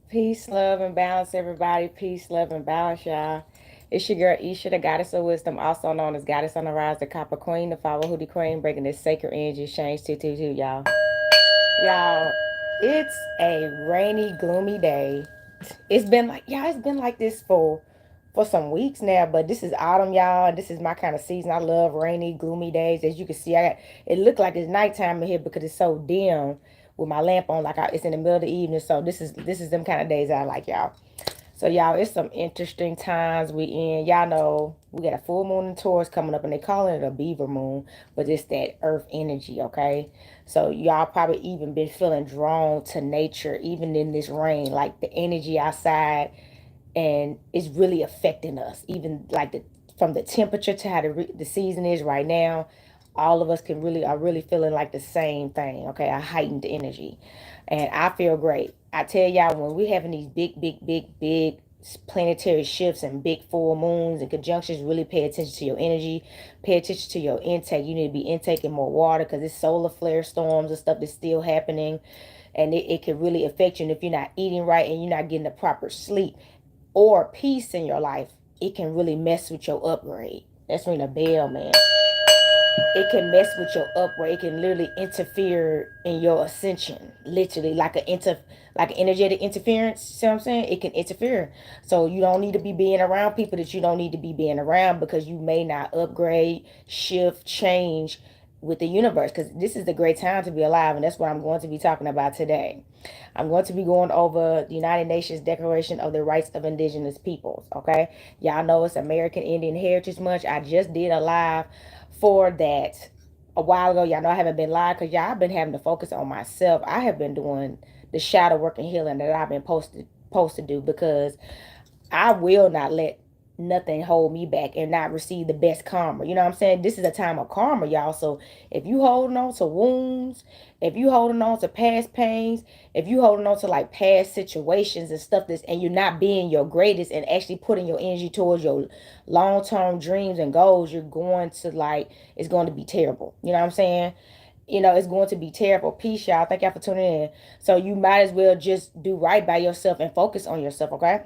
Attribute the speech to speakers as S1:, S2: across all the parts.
S1: Peace, love, and balance, everybody. Peace, love, and balance, y'all. It's your girl Isha, the goddess of wisdom, also known as Goddess on the Rise, the Copper Queen, the Follow Hoodie Queen, breaking this sacred energy exchange 222, y'all. Y'all, it's a rainy, gloomy day. It's been like this for some weeks now, but this is autumn, y'all, and this is my kind of season. I love rainy, gloomy days. As you can see, it looked like it's nighttime in here because it's so dim with my lamp on, it's in the middle of the evening. So this is them kind of days I like, y'all. So y'all, it's some interesting times we in. Y'all know we got a full moon in Taurus coming up, and they calling it a beaver moon, but it's that earth energy, okay? So y'all probably even been feeling drawn to nature, even in this rain, like the energy outside, and it's really affecting us. Even like from the temperature to how the season is right now, all of us are really feeling like the same thing. Okay, a heightened energy, and I feel great. I tell y'all, when we having these big planetary shifts and big full moons and conjunctions, really pay attention to your energy, pay attention to your intake. You need to be intaking more water because it's solar flare storms and stuff that's still happening, and it can really affect you. And if you're not eating right and you're not getting the proper sleep or peace in your life, it can really mess with your upgrade. That's ringing a bell, man. It can mess with your upgrade. It can literally interfere in your ascension, literally like an energetic interference. See what I'm saying? It can interfere. So you don't need to be being around people that you don't need to be being around because you may not upgrade, shift, change with the universe, because this is the great time to be alive, and that's what I'm going to be talking about today. I'm going to be going over the United Nations Declaration of the Rights of Indigenous Peoples. Okay, y'all know it's American Indian Heritage Month. I just did a live for that a while ago. Y'all know I haven't been live because y'all, I've been having to focus on myself. I have been doing the shadow work and healing that I've been supposed to do, because I will not let nothing hold me back and not receive the best karma. You know what I'm saying? This is a time of karma, y'all. So if you holding on to wounds, if you holding on to past pains, if you holding on to like past situations and stuff that's, and you're not being your greatest and actually putting your energy towards your long-term dreams and goals, you're going to like, it's going to be terrible. You know what I'm saying? It's going to be terrible. Peace, y'all. Thank y'all for tuning in. So you might as well just do right by yourself and focus on yourself, okay?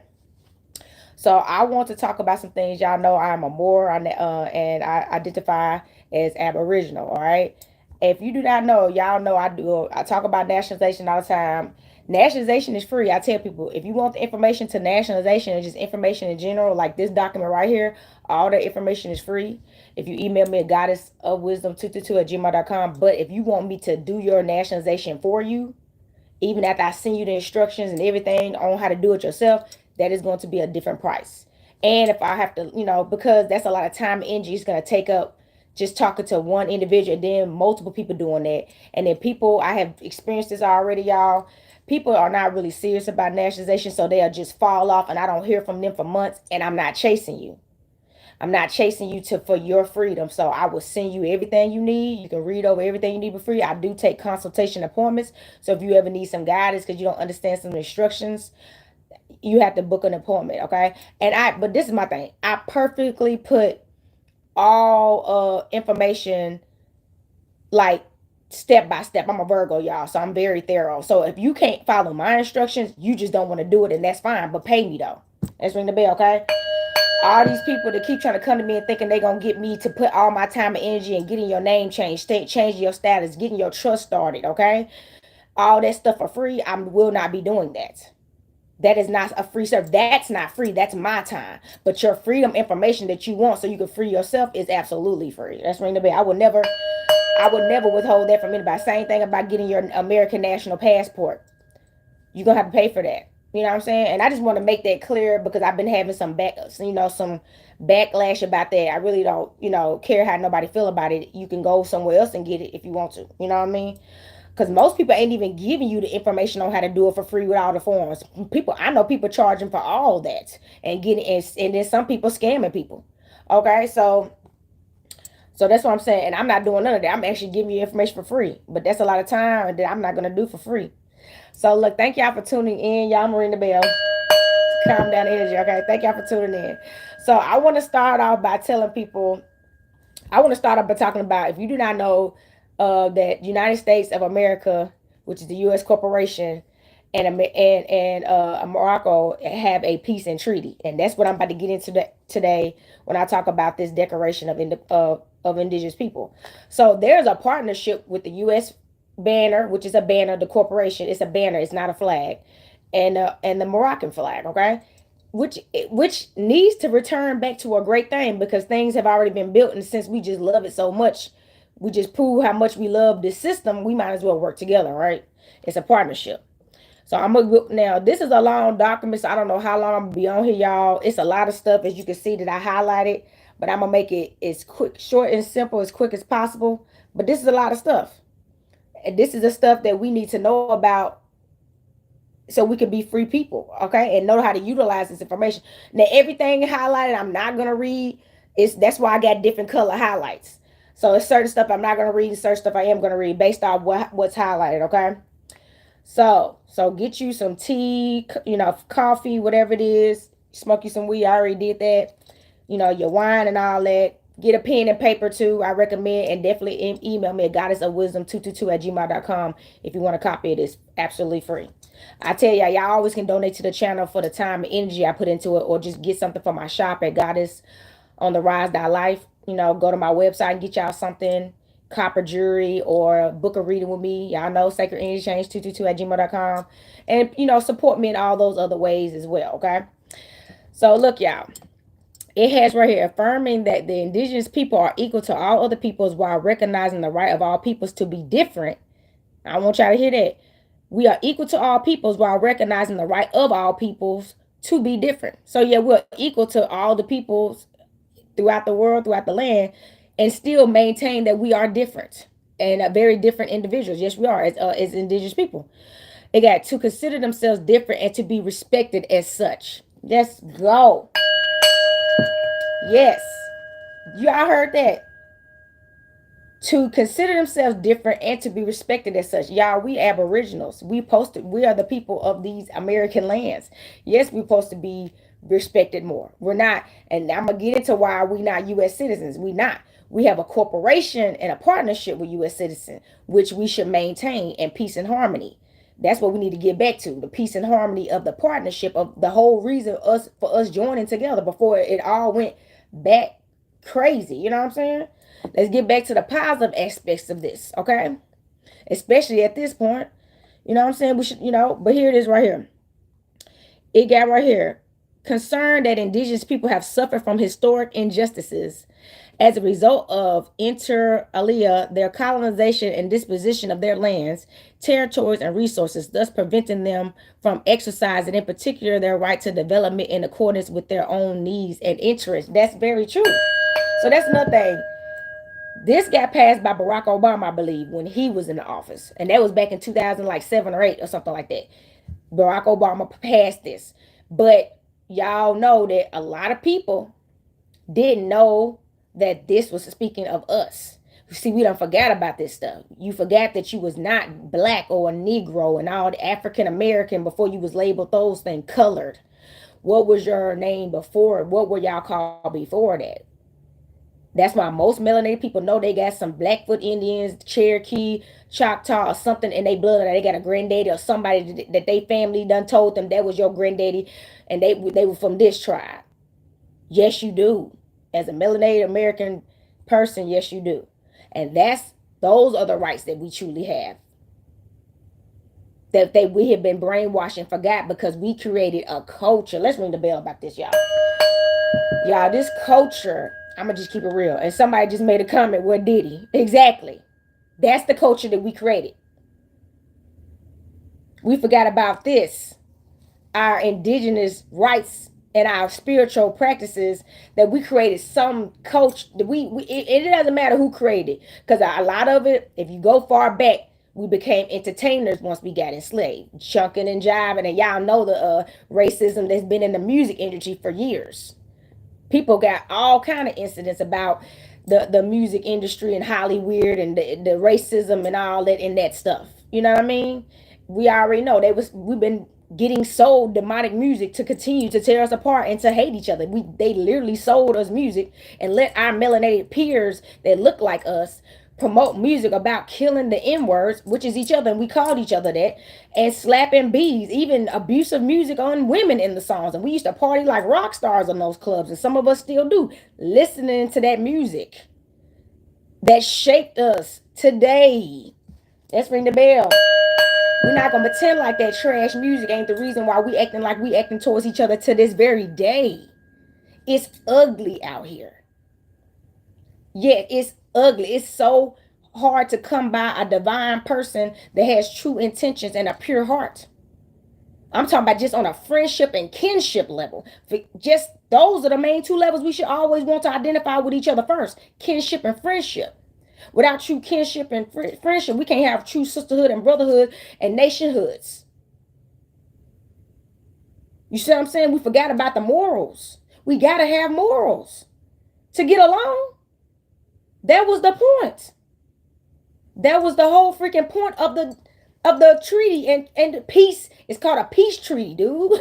S1: So I want to talk about some things. Y'all know I'm a Moor, and I identify as Aboriginal. All right. If you do not know, y'all know I do. I talk about nationalization all the time. Nationalization is free. I tell people, if you want the information to nationalization and just information in general, like this document right here, all the information is free. If you email me at goddessofwisdom222 at gmail.com. But if you want me to do your nationalization for you, even after I send you the instructions and everything on how to do it yourself, that is going to be a different price. And if I have to, because that's a lot of time and energy it's going to take up just talking to one individual and then multiple people doing that. And then people, I have experienced this already, y'all. People are not really serious about nationalization, so they'll just fall off and I don't hear from them for months, and I'm not chasing you. I'm not chasing you to for your freedom. So I will send you everything you need. You can read over everything you need for free. I do take consultation appointments. So if you ever need some guidance because you don't understand some instructions, you have to book an appointment, okay? But this is my thing. I perfectly put all information like step by step. I'm a Virgo, y'all, so I'm very thorough. So if you can't follow my instructions, you just don't want to do it, and that's fine. But pay me though. Let's ring the bell, okay? All these people that keep trying to come to me and thinking they gonna get me to put all my time and energy and getting your name changed, changing your status, getting your trust started, okay? All that stuff for free, I will not be doing that. That is not a free service. That's not free. That's my time. But your freedom information that you want so you can free yourself is absolutely free. That's ring the bell. I would never withhold that from anybody. Same thing about getting your American national passport. You're gonna have to pay for that. You know what I'm saying? And I just want to make that clear because I've been having some backlash about that. I really don't, care how nobody feel about it. You can go somewhere else and get it if you want to. You know what I mean? Because most people ain't even giving you the information on how to do it for free with all the forms. I know people charging for all that and getting, and then some people scamming people. Okay, so that's what I'm saying. And I'm not doing none of that. I'm actually giving you information for free. But that's a lot of time that I'm not gonna do for free. So look, thank y'all for tuning in. Y'all, I'm gonna ring the bell. Calm down the energy, okay? Thank y'all for tuning in. So I want to start off by telling people. I want to start off by talking about, if you do not know, that United States of America, which is the U.S. corporation, and Morocco have a peace and treaty, and that's what I'm about to get into today when I talk about this declaration of indigenous people. So there's a partnership with the U.S. banner, which is a banner. The corporation, it's a banner, it's not a flag, and the Moroccan flag. Okay, which needs to return back to a great thing because things have already been built, and since we just love it so much, we just prove how much we love this system. We might as well work together, right? It's a partnership. So I'm gonna now. This is a long document, so I don't know how long I'm gonna be on here, y'all. It's a lot of stuff, as you can see that I highlighted, but I'm gonna make it as quick, short, and simple, as quick as possible. But this is a lot of stuff, and this is the stuff that we need to know about so we can be free people, okay, and know how to utilize this information. Now, everything highlighted, I'm not gonna read. It's that's why I got different color highlights. So it's certain stuff I'm not gonna read, and certain stuff I am gonna read based on what's highlighted, okay. So get you some tea, coffee, whatever it is. Smoke you some weed. I already did that. Your wine and all that. Get a pen and paper too. I recommend, and definitely email me at goddessofwisdom222@gmail.com if you want a copy of this. Absolutely free. I tell y'all always can donate to the channel for the time and energy I put into it, or just get something from my shop at goddessontherise.life. Go to my website and get y'all something, copper jewelry, or book a reading with me. Y'all know Sacred Energy Change 222@gmail.com. And support me in all those other ways as well. Okay. So look, y'all. It has right here, affirming that the indigenous people are equal to all other peoples while recognizing the right of all peoples to be different. I want y'all to hear that. We are equal to all peoples while recognizing the right of all peoples to be different. So yeah, we're equal to all the peoples throughout the world, throughout the land, and still maintain that we are different and very different individuals. Yes, we are as indigenous people. They got to consider themselves different and to be respected as such. Let's go. Yes. Y'all heard that. To consider themselves different and to be respected as such. Y'all, we aboriginals. We are the people of these American lands. Yes, we're supposed to be respected more. We're not, and I'm gonna get into why we not U.S. citizens. We not. We have a corporation and a partnership with U.S. citizens, which we should maintain in peace and harmony. That's what we need to get back to, the peace and harmony of the partnership, of the whole reason for us joining together before it all went back crazy. You know what I'm saying? Let's get back to the positive aspects of this, okay? Especially at this point. You know what I'm saying? We should, but here it is right here. It got right here. Concerned that indigenous people have suffered from historic injustices as a result of inter alia, their colonization and disposition of their lands, territories, and resources, thus preventing them from exercising, in particular, their right to development in accordance with their own needs and interests. That's very true. So that's another thing. This got passed by Barack Obama, I believe, when he was in the office. And that was back in 2007 or 8 or something like that. Barack Obama passed this. But y'all know that a lot of people didn't know that this was speaking of us. See, we don't forget about this stuff. You forgot that you was not black or a Negro and all the African American before you was labeled those things, colored. What was your name before? What were y'all called before that? That's why most melanated people know they got some Blackfoot Indians, Cherokee, Choctaw, or something in their blood. Or they got a granddaddy or somebody that they family done told them that was your granddaddy, and they were from this tribe. Yes, you do. As a melanated American person, yes, you do. And those are the rights that we truly have. That we have been brainwashed and forgot because we created a culture. Let's ring the bell about this, y'all. Y'all, this culture, I'm going to just keep it real. And somebody just made a comment, where did he? Exactly. That's the culture that we created. We forgot about this. Our indigenous rights and our spiritual practices, that we created some culture. It doesn't matter who created it. Because a lot of it, if you go far back, we became entertainers once we got enslaved. Chunking and jiving. And y'all know the racism that's been in the music industry for years. People got all kind of incidents about the music industry and Hollywood and the racism and all that and that stuff. You know what I mean? We already know we've been getting sold demonic music to continue to tear us apart and to hate each other. They literally sold us music and let our melanated peers that look like us promote music about killing the N-words, which is each other, and we called each other that, and slapping bees, even abusive music on women in the songs. And we used to party like rock stars in those clubs, and some of us still do, listening to that music that shaped us today. Let's ring the bell. We're not gonna pretend like that trash music ain't the reason why we acting like we acting towards each other to this very day. It's ugly out here. Yeah, it's ugly. It's so hard to come by a divine person that has true intentions and a pure heart. I'm talking about just on a friendship and kinship level. Just those are the main two levels we should always want to identify with each other first: kinship and friendship. Without true kinship and friendship, we can't have true sisterhood and brotherhood and nationhoods. You see what I'm saying? We forgot about the morals. We got to have morals to get along. That was the point. That was the whole freaking point of the treaty, and the peace. It's called a peace treaty, dude.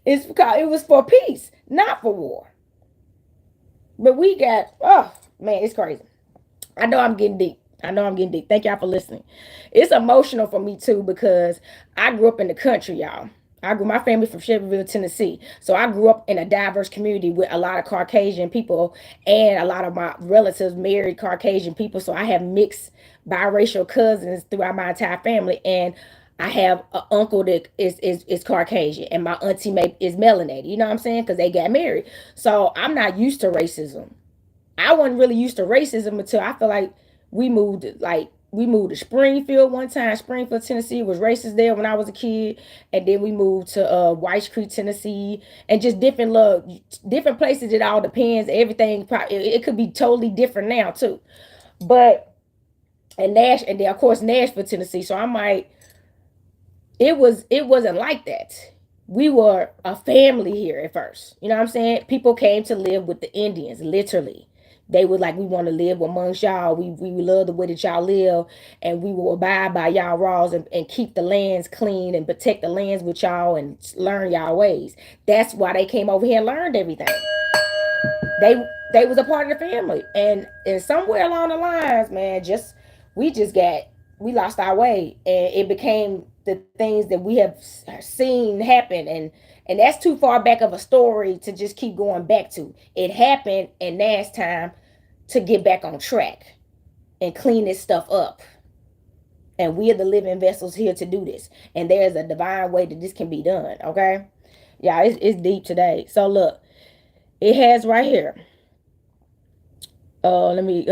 S1: It was for peace, not for war. But we got, oh man, it's crazy. I know I'm getting deep. Thank y'all for listening. It's emotional for me too, because I grew up in the country, y'all. My family from Shelbyville, Tennessee. So I grew up in a diverse community with a lot of Caucasian people, and a lot of my relatives married Caucasian people. So I have mixed biracial cousins throughout my entire family. And I have an uncle that is Caucasian, and my auntie is melanated. You know what I'm saying? Because they got married. So I'm not used to racism. I wasn't really used to racism until I feel like we moved to Springfield one time. Springfield, Tennessee was racist there when I was a kid, and then we moved to White Creek, Tennessee, and just different places. It all depends. Everything it could be totally different now too, but and then of course Nashville, Tennessee. So I'm like, it wasn't like that. We were a family here at first. You know what I'm saying? People came to live with the Indians, literally. They were like, we want to live amongst y'all. We love the way that y'all live, and we will abide by y'all laws, and keep the lands clean and protect the lands with y'all and learn y'all ways. That's why they came over here and learned everything. They was a part of the family, and somewhere along the lines, man, we lost our way, and it became the things that we have seen happen, and that's too far back of a story to just keep going back to. It happened, and now it's time to get back on track and clean this stuff up. And we are the living vessels here to do this. And there's a divine way that this can be done. Okay. Yeah, it's deep today. So look, it has right here. Let me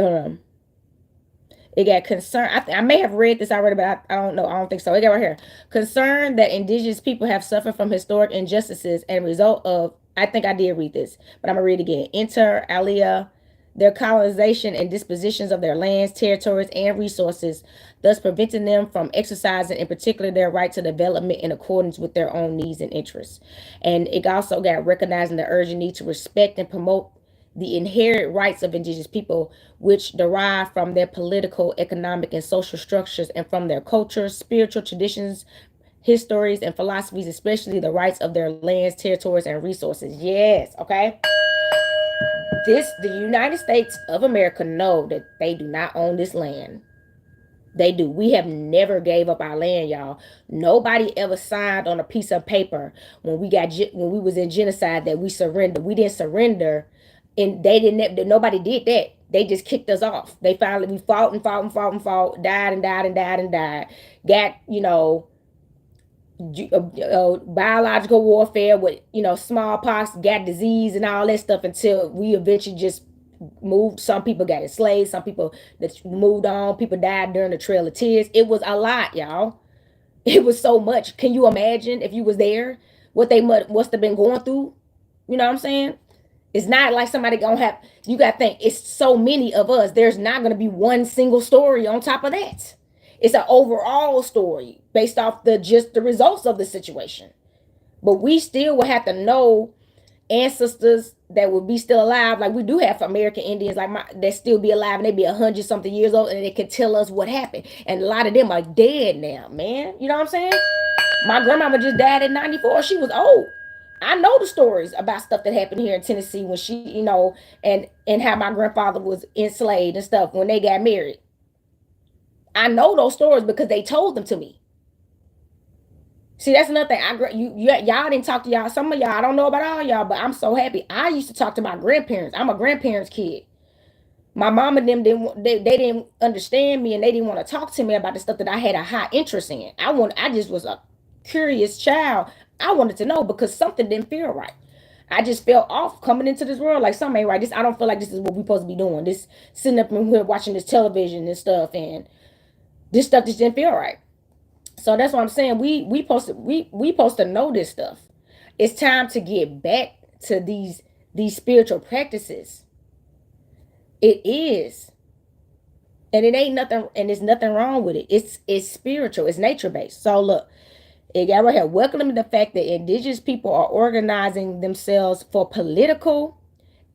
S1: it got concern. I may have read this already, but I don't know. I don't think so. It got right here. Concern that indigenous people have suffered from historic injustices and result of, I think I did read this, but I'm going to read it again. Inter alia, their colonization and dispositions of their lands, territories, and resources, thus preventing them from exercising, in particular, their right to development in accordance with their own needs and interests. And it also got recognizing the urgent need to respect and promote the inherent rights of indigenous people, which derive from their political, economic, and social structures, and from their cultures, spiritual traditions, histories, and philosophies, especially the rights of their lands, territories, and resources. Yes, okay. The United States of America know that they do not own this land. They do. We have never gave up our land, y'all. Nobody ever signed on a piece of paper when we was in genocide that we surrendered. We didn't surrender, and they didn't. Nobody did that. They just kicked us off. We fought and fought and fought and fought, died and died and died and died. Got biological warfare with smallpox, got disease and all that stuff, until we eventually just moved. Some people got enslaved, some people that moved on, people died during the Trail of Tears. It was a lot, y'all. It was so much. Can you imagine if you was there, what they must have been going through? You know what I'm saying? It's not like somebody gonna have, you gotta think, it's so many of us. There's not gonna be one single story on top of that. It's an overall story based off the results of the situation. But we still will have to know ancestors that would be still alive. Like we do have American Indians that still be alive, and they be 100-something years old, and they can tell us what happened. And a lot of them are dead now, man. You know what I'm saying? My grandmama just died at 94. She was old. I know the stories about stuff that happened here in Tennessee when she, and how my grandfather was enslaved and stuff when they got married. I know those stories because they told them to me. See, that's another thing. Y'all didn't talk to y'all. Some of y'all, I don't know about all y'all, but I'm so happy. I used to talk to my grandparents. I'm a grandparents kid. My mom and them they didn't understand me, and they didn't want to talk to me about the stuff that I had a high interest in. I just was a curious child. I wanted to know because something didn't feel right. I just felt off coming into this world like something ain't right. I don't feel like this is what we supposed to be doing. This sitting up and here watching this television and stuff, and this stuff just didn't feel right. So that's what I'm saying. We supposed to know this stuff. It's time to get back to these spiritual practices. It is. And it ain't nothing, and there's nothing wrong with it. It's spiritual, it's nature based. So look, it got right here. Welcoming the fact that indigenous people are organizing themselves for political,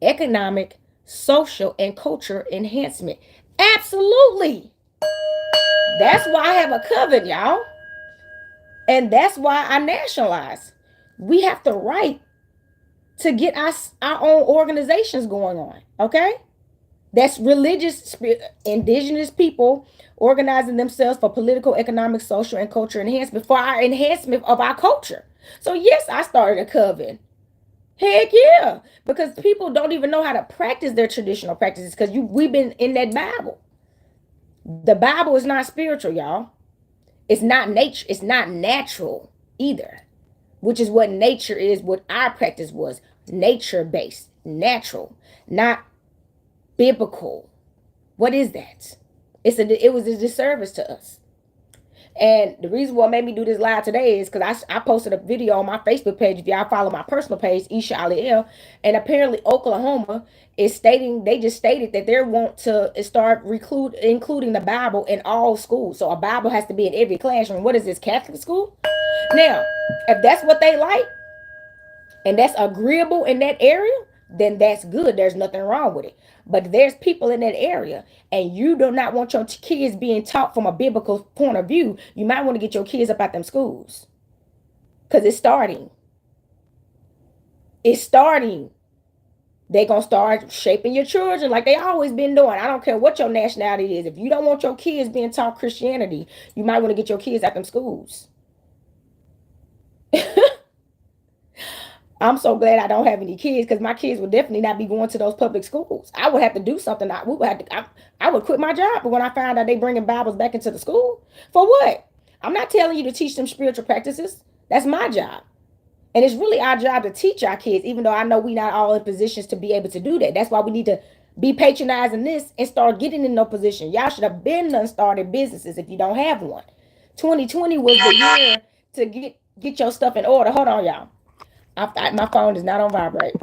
S1: economic, social, and culture enhancement. Absolutely. That's why I have a coven, y'all. And that's why I nationalize. We have the right to get our own organizations going on. Okay? That's religious, indigenous people organizing themselves for political, economic, social, and culture enhancement, for our enhancement of our culture. So yes, I started a coven. Heck yeah. Because people don't even know how to practice their traditional practices because we've been in that Bible. The Bible is not spiritual, y'all. It's not nature. It's not natural either, which is what nature is, what our practice was. Nature based, natural, not biblical. What is that? It was a disservice to us. And the reason what made me do this live today is because I posted a video on my Facebook page. If y'all follow my personal page, Isha Aliel, and apparently Oklahoma is stating, they just stated that they want to start including the Bible in all schools. So a Bible has to be in every classroom. What is this, Catholic school? Now, if that's what they like and that's agreeable in that area, then that's good. There's nothing wrong with it. But there's people in that area and you do not want your kids being taught from a biblical point of view, you might want to get your kids up out them schools. Because it's starting. It's starting. They're going to start shaping your children like they always been doing. I don't care what your nationality is. If you don't want your kids being taught Christianity, you might want to get your kids out them schools. I'm so glad I don't have any kids because my kids would definitely not be going to those public schools. I would have to do something. I would quit my job. But when I found out they bringing Bibles back into the school, for what? I'm not telling you to teach them spiritual practices. That's my job. And it's really our job to teach our kids, even though I know we're not all in positions to be able to do that. That's why we need to be patronizing this and start getting in no position. Y'all should have been done started businesses if you don't have one. 2020 was the year to get your stuff in order. Hold on, y'all. My phone is not on vibrate.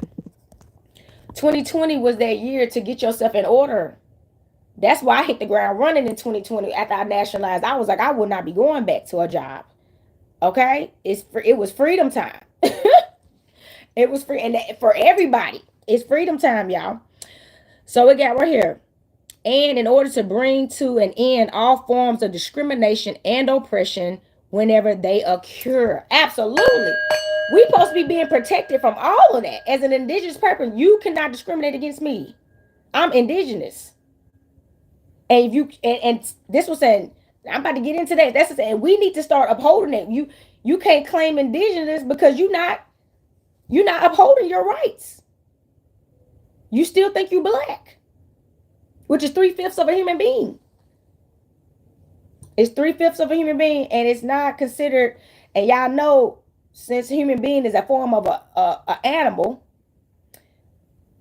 S1: 2020 was that year to get yourself in order. That's why I hit the ground running in 2020 after I nationalized. I was like, I would not be going back to a job. Okay? It was freedom time. It was free, and for everybody. It's freedom time, y'all. So we got right here. And in order to bring to an end all forms of discrimination and oppression whenever they occur. Absolutely. We supposed to be being protected from all of that. As an indigenous person, you cannot discriminate against me. I'm indigenous. And if you and this was saying, I'm about to get into that. That's saying we need to start upholding it. You can't claim indigenous because you're not upholding your rights. You still think you black, which is 3/5 of a human being. It's 3/5 of a human being, and it's not considered. And y'all know, since human being is a form of a animal,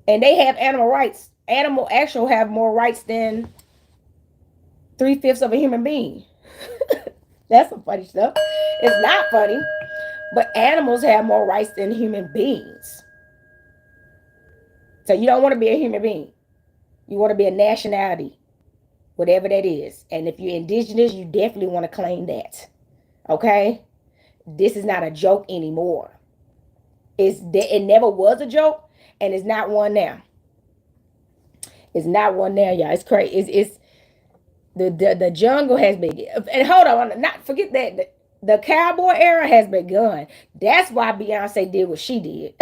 S1: and they have animal rights. Animal actually have more rights than 3/5 of a human being. That's some funny stuff. It's not funny, but animals have more rights than human beings. So you don't want to be a human being. You want to be a nationality, whatever that is. And if you're indigenous, you definitely want to claim that. Okay? This is not a joke anymore. It never was a joke, and it's not one now. It's not one now, y'all. It's crazy. It's the jungle has been. And hold on, not forget that The cowboy era has begun. That's why Beyonce did what she did.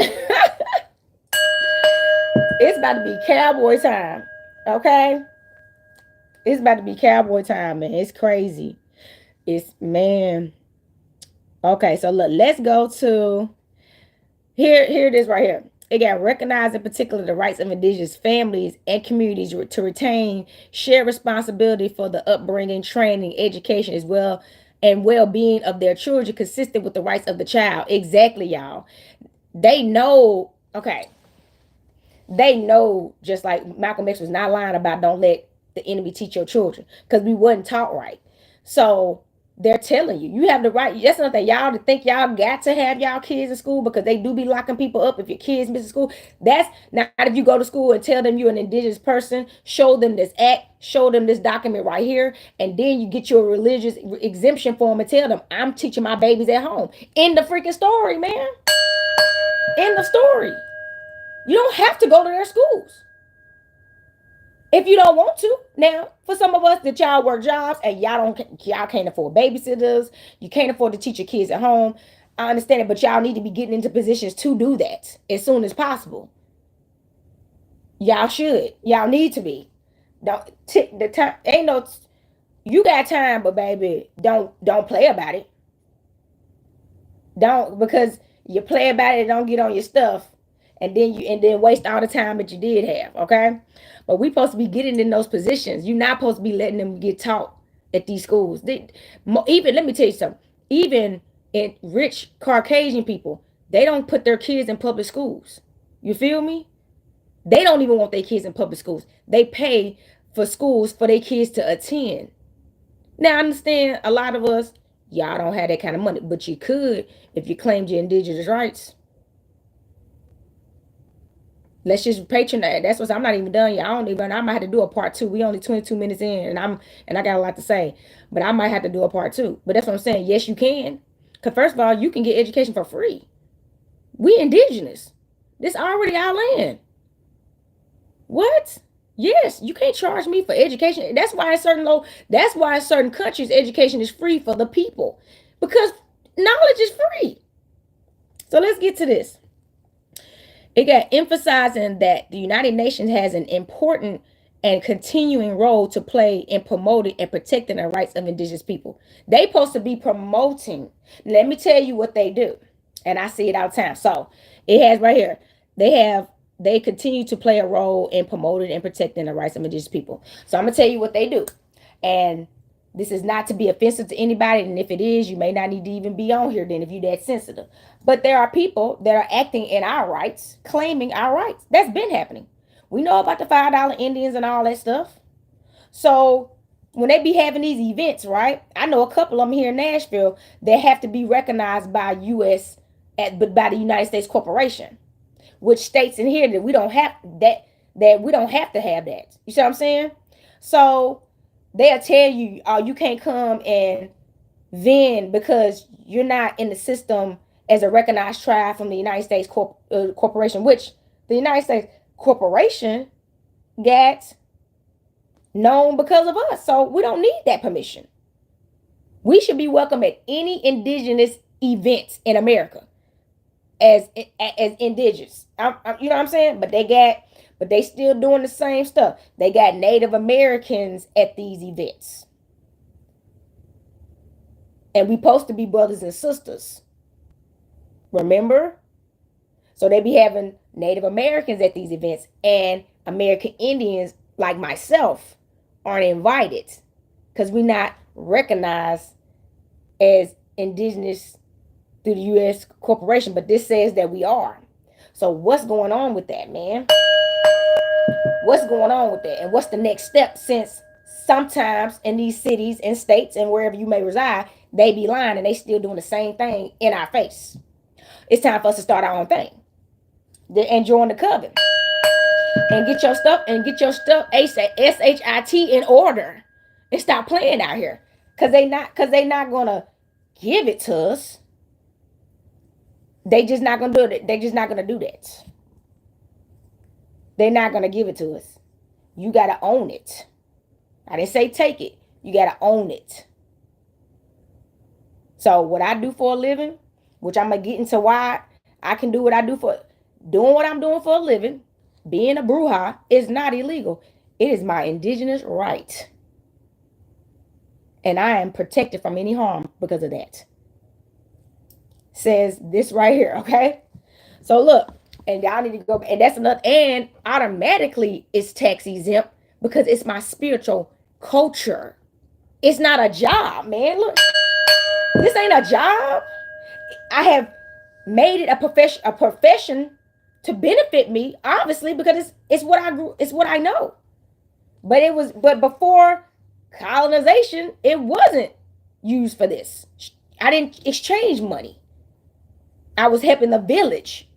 S1: It's about to be cowboy time. Okay? It's about to be cowboy time, man. It's crazy. It's, man. Okay, so look, let's go to here it is right here. Again, recognize in particular the rights of indigenous families and communities to retain shared responsibility for the upbringing, training, education, as well and well-being of their children, consistent with the rights of the child. Exactly, y'all. They know, okay, they know, just like Malcolm X was not lying about don't let the enemy teach your children, because we wasn't taught right. So they're telling you, you have the right. That's nothing y'all to think y'all got to have y'all kids in school, because they do be locking people up if your kids miss school. That's not if you go to school and tell them you're an indigenous person, show them this act, show them this document right here, and then you get your religious exemption form and tell them, I'm teaching my babies at home. In the freaking story, man. In the story. You don't have to go to their schools if you don't want to. Now, for some of us that y'all work jobs and y'all can't afford babysitters, you can't afford to teach your kids at home. I understand it, but y'all need to be getting into positions to do that as soon as possible. Y'all should. Y'all need to be. Don't the time ain't no. You got time, but baby, don't play about it. Don't, because you play about it, don't get on your stuff, and then waste all the time that you did have. Okay, but we supposed to be getting in those positions. You're not supposed to be letting them get taught at these schools. Even, let me tell you something. Even in rich Caucasian people, they don't put their kids in public schools. You feel me? They don't even want their kids in public schools. They pay for schools for their kids to attend. Now, I understand a lot of us, y'all don't have that kind of money, but you could if you claimed your indigenous rights. Let's just patronize. That's what I'm not even done yet. I might have to do a part two. We only 22 minutes in, and I got a lot to say, but I might have to do a part two. But that's what I'm saying. Yes, you can. Because first of all, you can get education for free. We indigenous. This already our land. What? Yes, you can't charge me for education. That's why in certain countries education is free for the people. Because knowledge is free. So let's get to this. It got emphasizing that the United Nations has an important and continuing role to play in promoting and protecting the rights of indigenous people. They supposed to be promoting. Let me tell you what they do. And I see it all the time. So it has right here. They continue to play a role in promoting and protecting the rights of indigenous people. So I'm gonna tell you what they do. And this is not to be offensive to anybody, and if it is, you may not need to even be on here then if you're that sensitive. But there are people that are acting in our rights, claiming our rights. That's been happening. We know about the $5 Indians and all that stuff. So when they be having these events, right? I know a couple of them here in Nashville that have to be recognized by by the United States Corporation, which states in here that we don't have that we don't have to have that. You see what I'm saying? So they'll tell you, oh, you can't come and then because you're not in the system as a recognized tribe from the United States Corporation, which the United States Corporation got known because of us. So we don't need that permission. We should be welcome at any indigenous events in America as indigenous. You know what I'm saying? But they still doing the same stuff. They got Native Americans at these events. And we supposed to be brothers and sisters. Remember? So they be having Native Americans at these events, and American Indians like myself aren't invited because we're not recognized as indigenous through the U.S. corporation, but this says that we are. So what's going on with that, man? What's going on with that? And what's the next step, since sometimes in these cities and states and wherever you may reside, they be lying and they still doing the same thing in our face. It's time for us to start our own thing and join the coven and get your stuff SHIT in order and stop playing out here, because they not gonna give it to us. They just not gonna do it. They just not gonna do that. They're not gonna give it to us. You gotta own it. I didn't say take it. You gotta own it. So what I do for a living, which I'm going to get into why I can do what I do for, doing what I'm doing for a living, being a bruja is not illegal. It is my indigenous right. And I am protected from any harm because of that. Says this right here, okay? So look, and y'all need to go, and that's another, and automatically it's tax exempt because it's my spiritual culture. It's not a job, man. Look, this ain't a job. I have made it a profession to benefit me, obviously, because it's what I grew, it's what I know. But before colonization, it wasn't used for this. I didn't exchange money. I was helping the village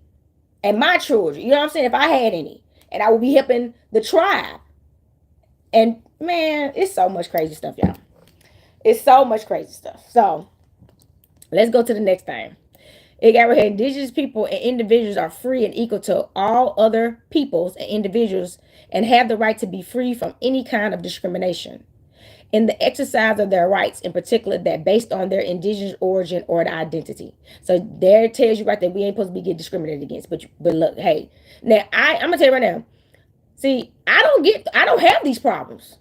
S1: and my children. You know what I'm saying? If I had any, and I would be helping the tribe. And man, it's so much crazy stuff, y'all. It's so much crazy stuff. So let's go to the next thing. It got right here. Indigenous people and individuals are free and equal to all other peoples and individuals and have the right to be free from any kind of discrimination in the exercise of their rights, in particular that based on their indigenous origin or the identity. So there it tells you right there we ain't supposed to be getting discriminated against. But look, hey, now I'm gonna tell you right now. See, I don't have these problems.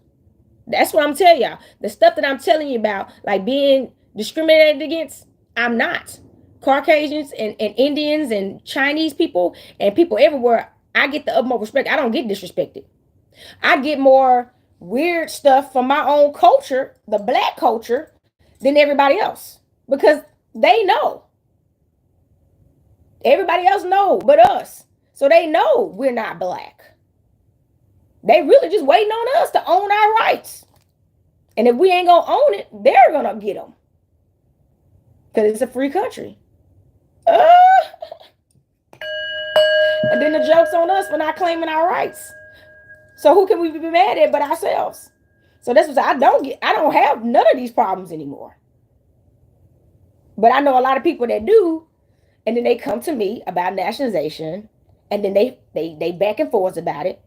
S1: That's what I'm telling y'all. The stuff that I'm telling you about, like being discriminated against, I'm not. Caucasians and Indians and Chinese people and people everywhere, I get the utmost respect. I don't get disrespected. I get more weird stuff from my own culture, the black culture, than everybody else. Because they know. Everybody else know but us. So they know we're not black. They really just waiting on us to own our rights. And if we ain't gonna own it, they're gonna get them. Because it's a free country. And then the joke's on us for not claiming our rights. So who can we be mad at but ourselves? So that's what I don't have none of these problems anymore. But I know a lot of people that do, and then they come to me about nationalization, and then they back and forth about it.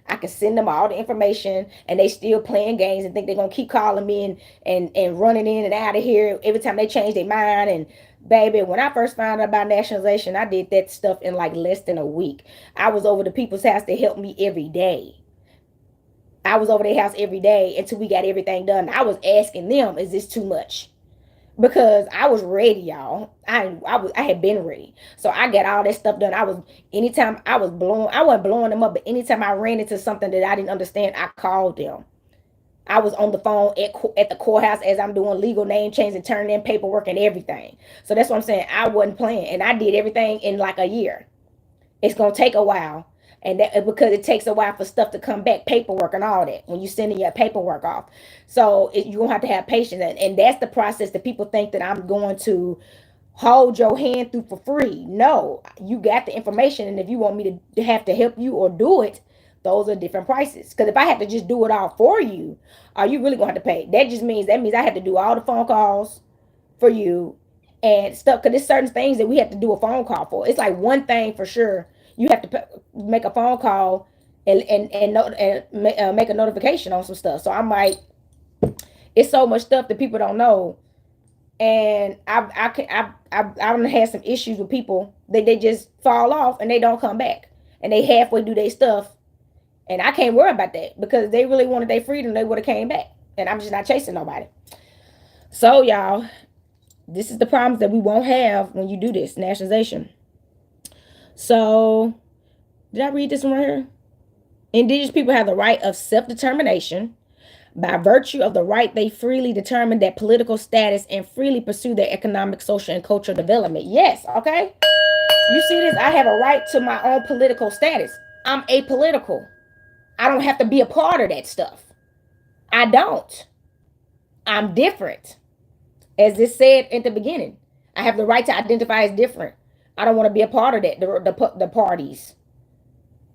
S1: I can send them all the information, and they still playing games and think they're gonna keep calling me and running in and out of here every time they change their mind. And baby, when I first found out about nationalization, I did that stuff in like less than a week. I was over to people's house to help me every day. I was over their house every day until we got everything done. I was asking them, is this too much? Because I was ready, y'all. I had been ready. So I got all that stuff done. Anytime I wasn't blowing them up, but anytime I ran into something that I didn't understand, I called them. I was on the phone at the courthouse as I'm doing legal name change and turning in paperwork and everything. So that's what I'm saying. I wasn't playing, and I did everything in like a year. It's gonna take a while. And that because it takes a while for stuff to come back, paperwork and all that, when you're sending your paperwork off. So you're going to have patience. And that's the process that people think that I'm going to hold your hand through for free. No, you got the information. And if you want me to have to help you or do it, those are different prices. Because if I have to just do it all for you, are you really going to have to pay? That means I have to do all the phone calls for you and stuff. Because there's certain things that we have to do a phone call for. It's like one thing for sure. You have to make a phone call and make a notification on some stuff. So I'm like, it's so much stuff that people don't know, and I've had some issues with people. They just fall off and they don't come back, and they halfway do their stuff, and I can't worry about that because they really wanted their freedom. They would have came back, and I'm just not chasing nobody. So y'all, this is the problems that we won't have when you do this nationalization. So, did I read this one right here? Indigenous people have the right of self-determination. By virtue of the right, they freely determine their political status and freely pursue their economic, social, and cultural development. Yes, okay? You see this? I have a right to my own political status. I'm apolitical. I don't have to be a part of that stuff. I don't. I'm different. As it said at the beginning, I have the right to identify as different. I don't want to be a part of that. The parties.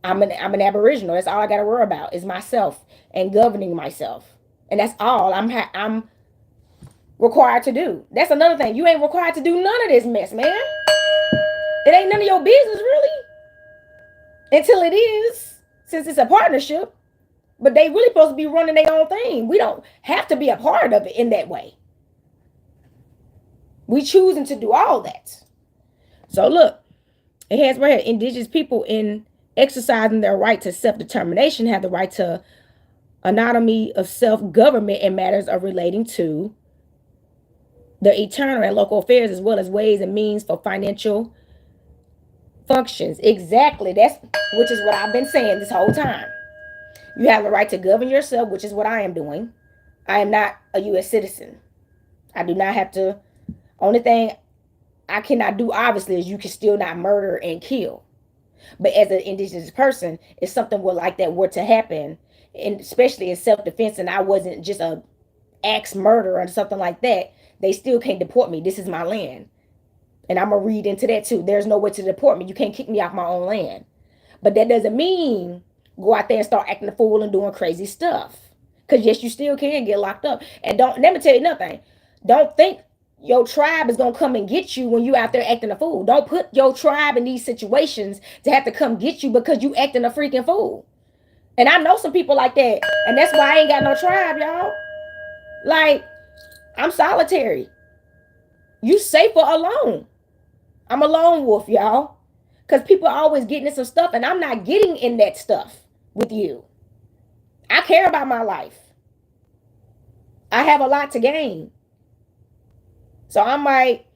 S1: I'm an Aboriginal. That's all I got to worry about is myself and governing myself, and that's all I'm required to do. That's another thing. You ain't required to do none of this mess, man. It ain't none of your business really, until it is, since it's a partnership. But they really supposed to be running their own thing. We don't have to be a part of it in that way. We choosing to do all that. So look, it has right here, indigenous people in exercising their right to self-determination have the right to autonomy of self-government in matters of relating to their eternal and local affairs, as well as ways and means for financial functions. Exactly. That's which is what I've been saying this whole time. You have the right to govern yourself, which is what I am doing. I am not a U.S. citizen. I do not have to. Only thing I cannot do, obviously, is you can still not murder and kill. But as an indigenous person, if something like that were to happen, and especially in self-defense, and I wasn't just a axe murderer or something like that, they still can't deport me. This is my land. And I'm going to read into that too. There's no way to deport me. You can't kick me off my own land. But that doesn't mean go out there and start acting a fool and doing crazy stuff. Because yes, you still can get locked up. And don't, let me tell you nothing. Don't think your tribe is going to come and get you when you out there acting a fool. Don't put your tribe in these situations to have to come get you because you acting a freaking fool. And I know some people like that. And that's why I ain't got no tribe, y'all. Like, I'm solitary. You safer alone. I'm a lone wolf, y'all. Because people are always getting in some stuff, and I'm not getting in that stuff with you. I care about my life. I have a lot to gain. So I'm like,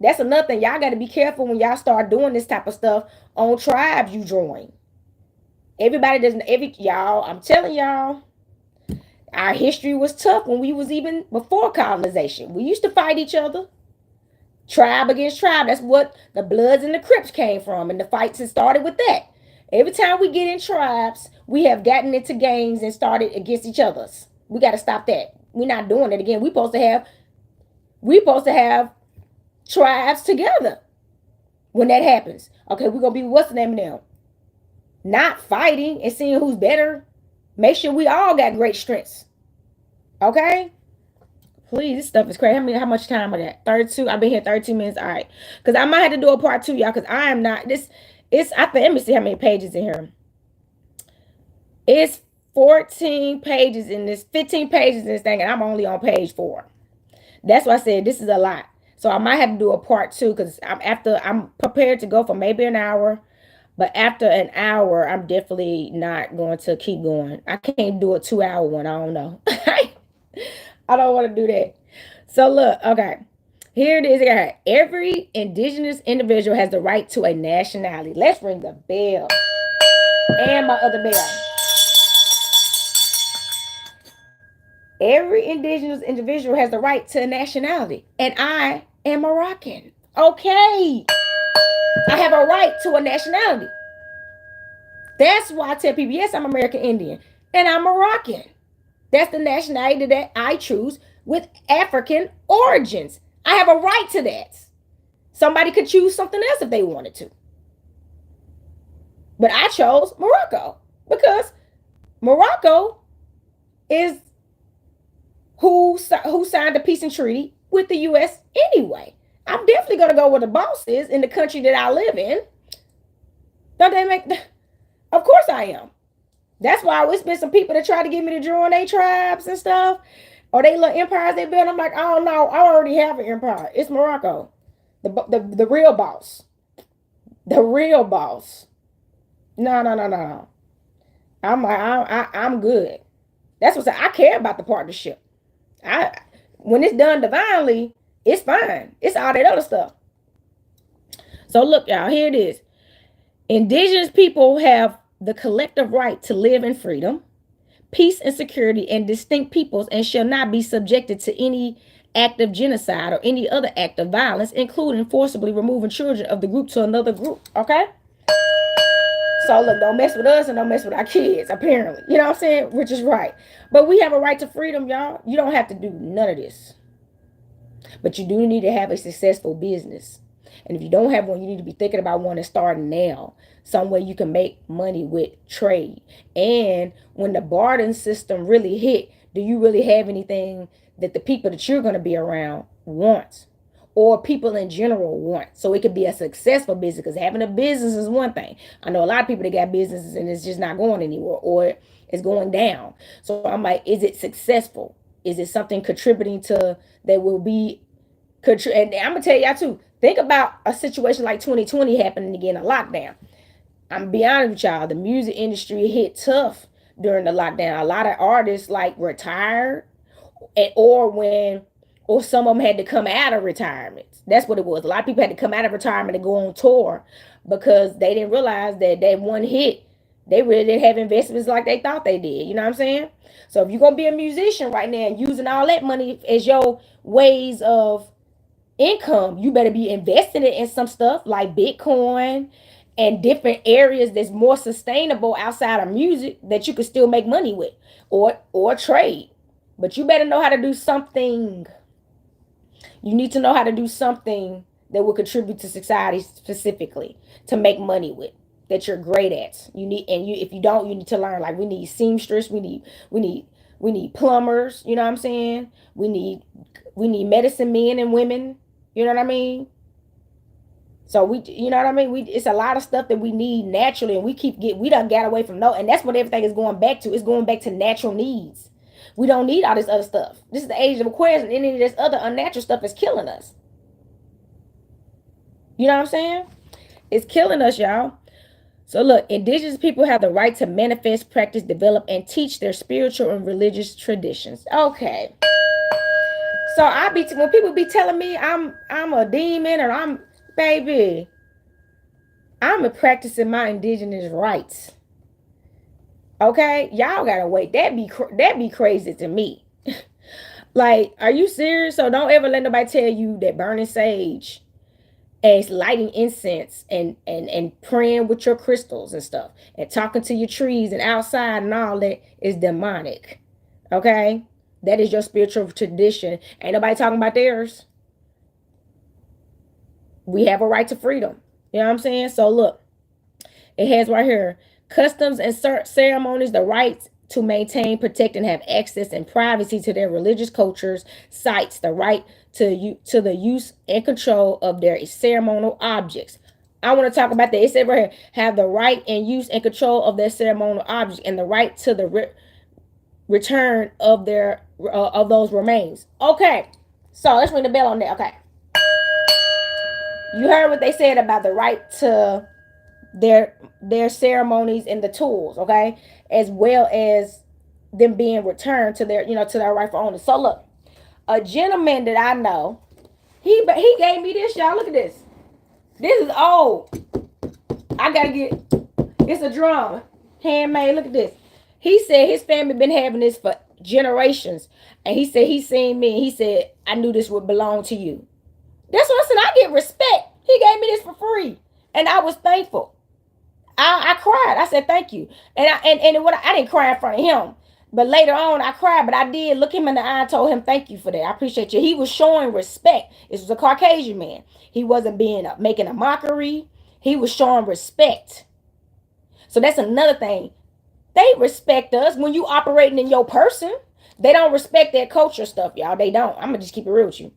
S1: that's another thing. Y'all got to be careful when y'all start doing this type of stuff on tribes you join. Everybody doesn't, y'all, I'm telling y'all, our history was tough when we was even before colonization. We used to fight each other. Tribe against tribe. That's what the Bloods and the Crips came from. And the fights had started with that. Every time we get in tribes, we have gotten into gangs and started against each other's. We got to stop that. We're not doing it again. We're supposed to have tribes together when that happens. Okay, we're going to be, what's the name of them? Not fighting and seeing who's better. Make sure we all got great strengths. Okay? Please, this stuff is crazy. How much time I got? 32. I've been here 32 minutes. All right. Because I might have to do a part 2, y'all. Because I am not. I think, let me see how many pages in here. It's 14 pages in this, 15 pages in this thing. And I'm only on page 4. That's why I said this is a lot. So I might have to do a part 2. Because I'm prepared to go for maybe an hour. But after an hour, I'm definitely not going to keep going. I can't do a 2-hour one. I don't know. I don't want to do that. So look, okay. Here it is. Okay. Every indigenous individual has the right to a nationality. Let's ring the bell. And my other bell. Every indigenous individual has the right to a nationality. And I am Moroccan. Okay. I have a right to a nationality. That's why I tell people, yes, I'm American Indian. And I'm Moroccan. That's the nationality that I choose with African origins. I have a right to that. Somebody could choose something else if they wanted to. But I chose Morocco because Morocco is who signed the peace and treaty with the U.S. anyway. I'm definitely going to go where the boss is in the country that I live in. Don't they make... Of course I am. That's why it's been some people that try to get me to join their tribes and stuff. Or they little empires they build. I'm like, oh no, I already have an empire. It's Morocco. The real boss. The real boss. No. I'm good. That's what I care about the partnership. When it's done divinely, it's fine. It's all that other stuff. So look, y'all, here it is. Indigenous people have the collective right to live in freedom, peace and security and distinct peoples, and shall not be subjected to any act of genocide or any other act of violence, including forcibly removing children of the group to another group. Okay? So look, don't mess with us and don't mess with our kids, apparently. You know what I'm saying? Which is right. But we have a right to freedom, y'all. You don't have to do none of this. But you do need to have a successful business. And if you don't have one, you need to be thinking about one and starting now. Some way you can make money with trade. And when the bartering system really hit, do you really have anything that the people that you're going to be around want? Or people in general want? So it could be a successful business, because having a business is one thing. I know a lot of people that got businesses and it's just not going anywhere, or it's going down. So I'm like, is it successful? Is it something contributing to that will be And I'm gonna tell y'all too. Think about a situation like 2020 happening again, a lockdown. I'm gonna be honest with y'all. The music industry hit tough during the lockdown. A lot of artists like retired, or some of them had to come out of retirement. That's what it was. A lot of people had to come out of retirement and go on tour because they didn't realize that one hit, they really didn't have investments like they thought they did. You know what I'm saying? So if you're gonna be a musician right now and using all that money as your ways of income, you better be investing it in some stuff like Bitcoin and different areas that's more sustainable outside of music that you can still make money with, or trade. But you better know how to do something. You need to know how to do something that will contribute to society specifically to make money with, that you're great at. You need, and you, if you don't, you need to learn. Like, we need seamstress, we need plumbers, you know what I'm saying? We need medicine men and women, you know what I mean? So you know what I mean? It's a lot of stuff that we need naturally, and we done got away from and that's what everything is going back to. It's going back to natural needs. We don't need all this other stuff. This is the age of Aquarius, and any of this other unnatural stuff is killing us. You know what I'm saying? It's killing us, y'all. So look, indigenous people have the right to manifest, practice, develop, and teach their spiritual and religious traditions. Okay. So when people be telling me I'm a demon, or baby, I'm practicing my indigenous rights. Okay, y'all gotta wait. That be crazy to me. Like, are you serious? So don't ever let nobody tell you that burning sage and lighting incense and praying with your crystals and stuff and talking to your trees and outside and all that is demonic. Okay, that is your spiritual tradition. Ain't nobody talking about theirs. We have a right to freedom. You know what I'm saying? So look, it has right here: customs and ceremonies, the right to maintain, protect, and have access and privacy to their religious cultures, sites, the right to the use and control of their ceremonial objects. I want to talk about that. It said right here, have the right and use and control of their ceremonial objects, and the right to the return of their of those remains. Okay, so let's ring the bell on that. Okay, you heard what they said about the right to their ceremonies and the tools, okay, as well as them being returned to their rightful owners. So look, a gentleman that I know, he gave me this, y'all. Look at this. This is old. I gotta get. It's a drum, handmade. Look at this. He said his family been having this for generations, and he said he seen me, and he said I knew this would belong to you. That's what I said. I get respect. He gave me this for free, and I was thankful. I cried. I said thank you, and what I didn't cry in front of him, but later on I cried. But I did look him in the eye and told him thank you for that. I appreciate you. He was showing respect. This was a Caucasian man. He wasn't making a mockery. He was showing respect. So that's another thing. They respect us when you operating in your person. They don't respect that culture stuff, y'all. They don't. I'm gonna just keep it real with you.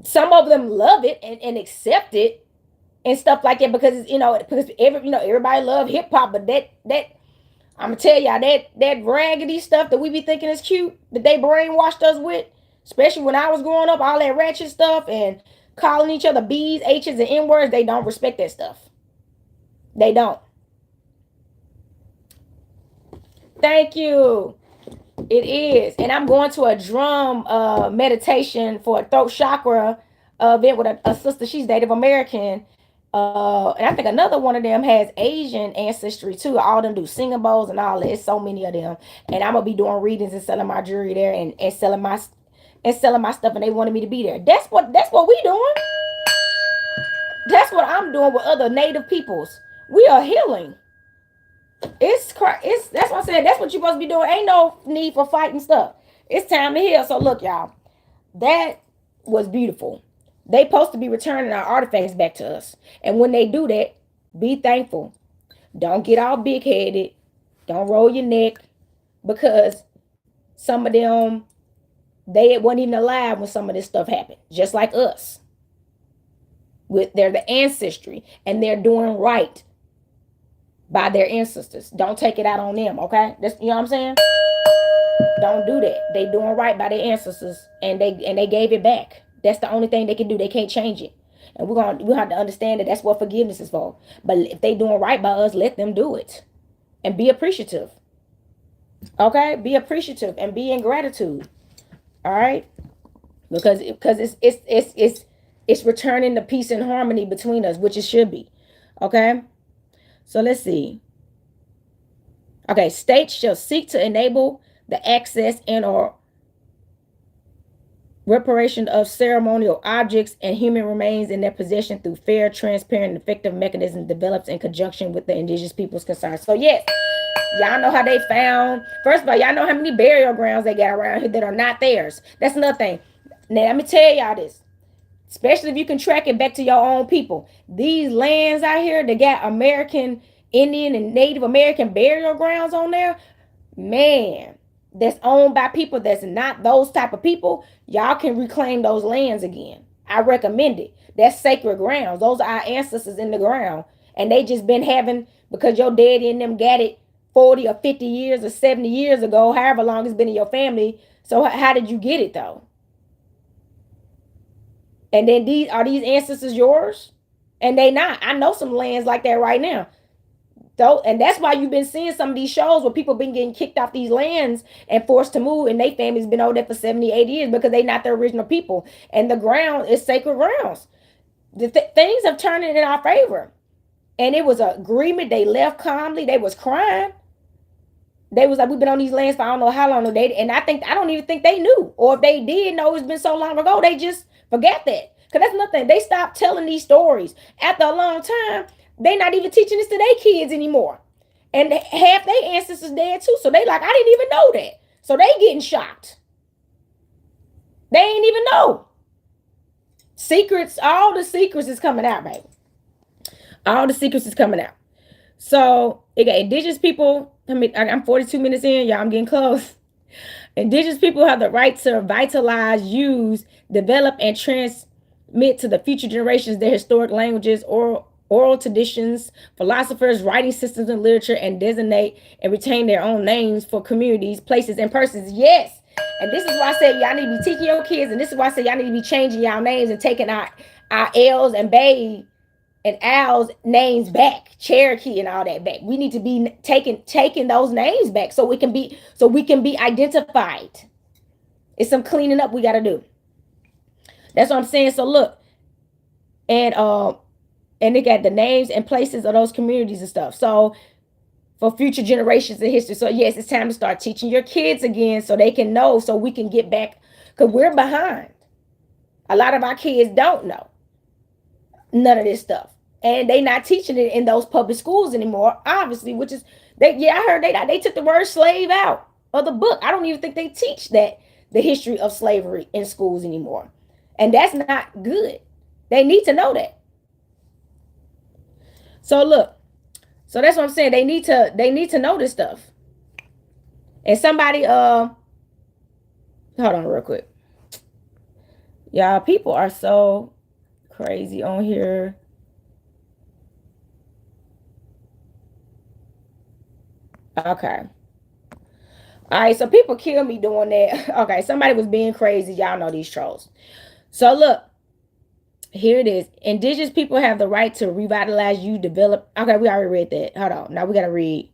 S1: Some of them love it and accept it and stuff like that because everybody love hip hop, but that I'm gonna tell y'all that raggedy stuff that we be thinking is cute, that they brainwashed us with, especially when I was growing up, all that ratchet stuff and calling each other B's, H's, and N words. They don't respect that stuff. They don't. Thank you. It is. And I'm going to a drum meditation for a throat chakra event with a sister. She's Native American. And I think another one of them has Asian ancestry too. All of them do singing bowls and all that. It's so many of them. And I'm gonna be doing readings and selling my jewelry there and selling my stuff. And they wanted me to be there. That's what we doing. That's what I'm doing with other Native peoples. We are healing. It's that's what I said. That's what you're supposed to be doing. Ain't no need for fighting stuff. It's time to heal. So look, y'all, that was beautiful. They supposed to be returning our artifacts back to us. And when they do that, be thankful. Don't get all big headed. Don't roll your neck, because some of them, they weren't even alive when some of this stuff happened. Just like us. They're the ancestry, and they're doing right by their ancestors. Don't take it out on them, okay? That's, you know what I'm saying? Don't do that. They doing right by their ancestors, and they gave it back. That's the only thing they can do. They can't change it. And we'll have to understand that that's what forgiveness is for. But if they doing right by us, let them do it. And be appreciative. Okay? Be appreciative and be in gratitude. All right? Because it's returning the peace and harmony between us, which it should be. Okay? So let's see. Okay, states shall seek to enable the access and or reparation of ceremonial objects and human remains in their possession through fair, transparent, and effective mechanisms developed in conjunction with the indigenous people's concerns. So yes, y'all know how they found. First of all, y'all know how many burial grounds they got around here that are not theirs. That's another thing. Now let me tell y'all this. Especially if you can track it back to your own people. These lands out here that got American, Indian, and Native American burial grounds on there, man, that's owned by people that's not those type of people, y'all can reclaim those lands again. I recommend it. That's sacred grounds. Those are our ancestors in the ground. And they just been having, because your daddy and them got it 40 or 50 years or 70 years ago, however long it's been in your family. So how did you get it though? And then these ancestors yours? And they not. I know some lands like that right now. And that's why you've been seeing some of these shows where people been getting kicked off these lands and forced to move, and their family's been over there for 70, 80 years because they not the original people. And the ground is sacred grounds. Things have turned in our favor. And it was an agreement. They left calmly. They was crying. They was like, we've been on these lands for I don't know how long. And I don't even think they knew. Or if they did know, it's been so long ago, they just forget that. Because that's nothing. They stopped telling these stories. After a long time, they not even teaching this to their kids anymore. And half their ancestors dead too. So they like, I didn't even know that. So they getting shocked. They ain't even know. Secrets, all the secrets is coming out, baby. All the secrets is coming out. So, it got indigenous people. I mean, I'm 42 minutes in, y'all. I'm getting close. Indigenous people have the right to vitalize, use, develop, and transmit to the future generations their historic languages, oral traditions, philosophers, writing systems, and literature, and designate and retain their own names for communities, places, and persons. Yes. And this is why I say y'all need to be teaching your kids, and this is why I say y'all need to be changing y'all names and taking our L's and Bay and Al's names back, Cherokee and all that back. We need to be taking those names back so we can be identified. It's some cleaning up we got to do. That's what I'm saying. So look, and they got the names and places of those communities and stuff. So for future generations of history. So yes, it's time to start teaching your kids again so they can know, so we can get back, because we're behind. A lot of our kids don't know none of this stuff. And they not teaching it in those public schools anymore, obviously, which is, I heard they took the word slave out of the book. I don't even think they teach that, the history of slavery in schools anymore. And that's not good. They need to know that. So look, so that's what I'm saying. They need to know this stuff. And somebody, hold on real quick. Y'all, people are so crazy on here. Okay. All right, so people kill me doing that. Okay, somebody was being crazy. Y'all know these trolls. So look, here it is. Indigenous people have the right to revitalize, you develop. Okay, we already read that. Hold on. Now we got to read.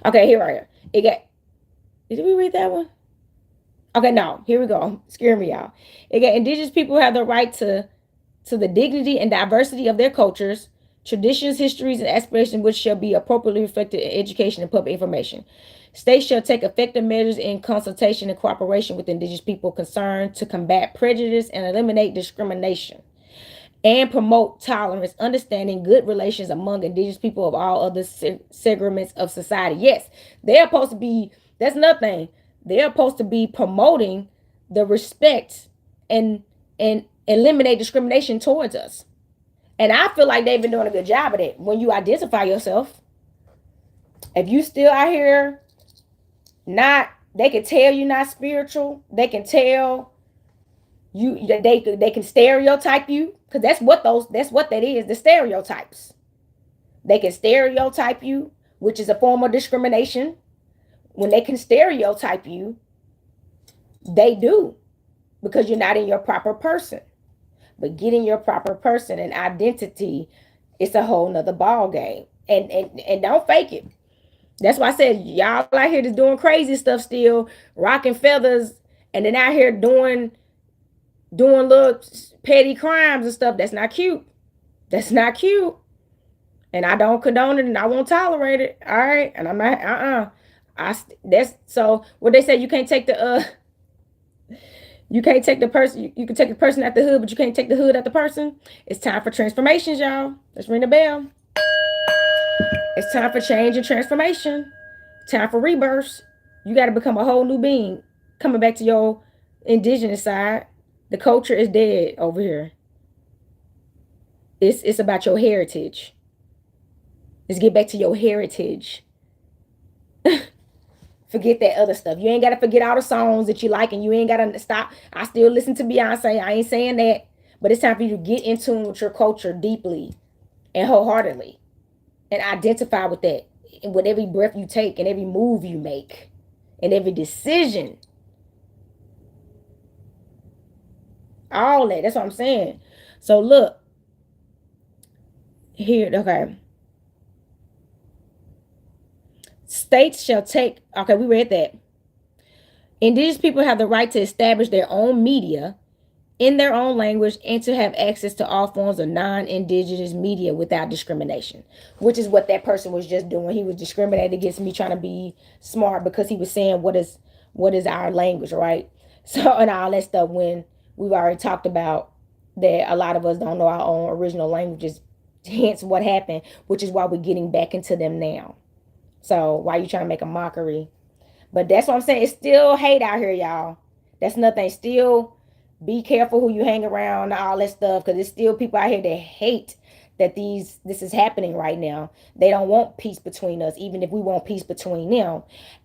S1: Okay, here I am. Did we read that one? Okay, no. Here we go. Scare me, y'all. Indigenous people have the right to the dignity and diversity of their cultures, traditions, histories, and aspirations, which shall be appropriately reflected in education and public information. States shall take effective measures in consultation and cooperation with indigenous people concerned to combat prejudice and eliminate discrimination and promote tolerance, understanding, good relations among indigenous people of all other segments of society. Yes, they're supposed to be, that's another thing. They're supposed to be promoting the respect and eliminate discrimination towards us. And I feel like they've been doing a good job of that. When you identify yourself, if you still out here they can tell you not spiritual. They can tell you, they can stereotype you, because that's what that is, the stereotypes. They can stereotype you, which is a form of discrimination. When they can stereotype you, they do. because you're not in your proper person. But getting your proper person and identity, it's a whole nother ball game. And don't fake it. That's why I said y'all out here just doing crazy stuff still, rocking feathers, and then out here doing little petty crimes and stuff. That's not cute. That's not cute. And I don't condone it, and I won't tolerate it. All right, and I'm not. That's so. What they say, you can't take the you can't take the person. You can take the person at the hood, but you can't take the hood at the person. It's time for transformations, y'all. Let's ring the bell. It's time for change and transformation. Time for rebirth. You got to become a whole new being. Coming back to your indigenous side. The culture is dead over here. It's about your heritage. Let's get back to your heritage. Forget that other stuff. You ain't got to forget all the songs that you like, and you ain't got to stop. I still listen to Beyonce. I ain't saying that. But it's time for you to get in tune with your culture deeply and wholeheartedly and identify with that. And with every breath you take and every move you make and every decision. All that. That's what I'm saying. So look. Here, okay. States shall take, okay, we read that. Indigenous people have the right to establish their own media in their own language and to have access to all forms of non-indigenous media without discrimination, which is what that person was just doing. He was discriminating against me trying to be smart because he was saying what is our language, right? So, and all that stuff, when we've already talked about that a lot of us don't know our own original languages, hence what happened, which is why we're getting back into them now. So why you trying to make a mockery? But that's what I'm saying. It's still hate out here, y'all. That's nothing. Still be careful who you hang around and all that stuff, because there's still people out here that hate that this is happening right now. They don't want peace between us, even if we want peace between them.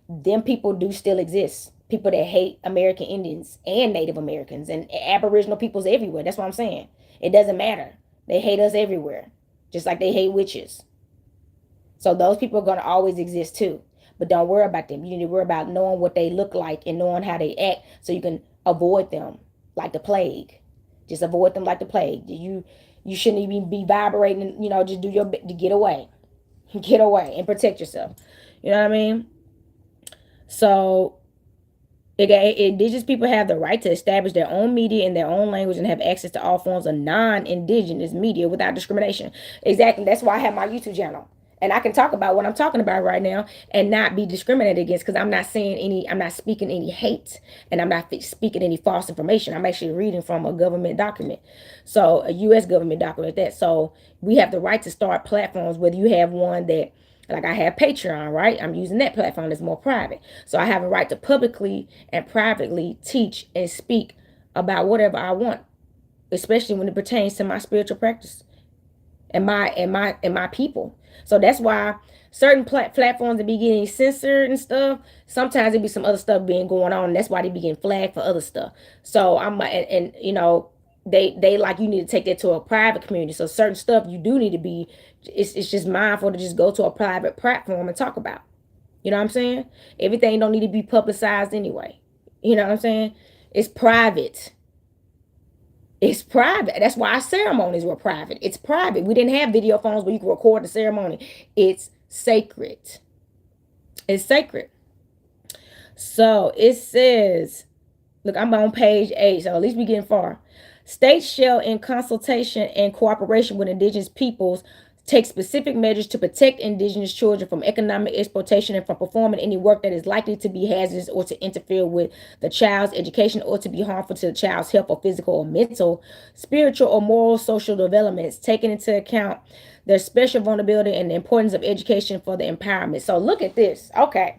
S1: Them people do still exist. People that hate American Indians and Native Americans and Aboriginal peoples everywhere. That's what I'm saying. It doesn't matter. They hate us everywhere, just like they hate witches. So those people are going to always exist too. But don't worry about them. You need to worry about knowing what they look like and knowing how they act so you can avoid them like the plague. Just avoid them like the plague. You shouldn't even be vibrating, just do your bit to get away. Get away and protect yourself. You know what I mean? So indigenous people have the right to establish their own media in their own language and have access to all forms of non-indigenous media without discrimination. Exactly. That's why I have my YouTube channel. And I can talk about what I'm talking about right now and not be discriminated against, because I'm not speaking any hate, and I'm not speaking any false information. I'm actually reading from a government document. So a U.S. government document that. So we have the right to start platforms, whether you have one that, like I have Patreon, right? I'm using that platform that's more private. So I have a right to publicly and privately teach and speak about whatever I want, especially when it pertains to my spiritual practice and my people. So that's why certain platforms that be getting censored and stuff, sometimes it be some other stuff being going on, and that's why they be getting flagged for other stuff. So they like, you need to take that to a private community. So certain stuff you do need to be, it's just mindful to just go to a private platform and talk about. You know what I'm saying? Everything don't need to be publicized anyway. You know what I'm saying? It's private. It's private. That's why our ceremonies were private. It's private. We didn't have video phones where you can record the ceremony. It's sacred. It's sacred. So it says, look, I'm on page 8, so at least we're getting far. States shall, in consultation and cooperation with indigenous peoples, take specific measures to protect indigenous children from economic exploitation and from performing any work that is likely to be hazardous or to interfere with the child's education or to be harmful to the child's health or physical or mental, spiritual or moral social developments, taking into account their special vulnerability and the importance of education for the empowerment. So look at this. Okay.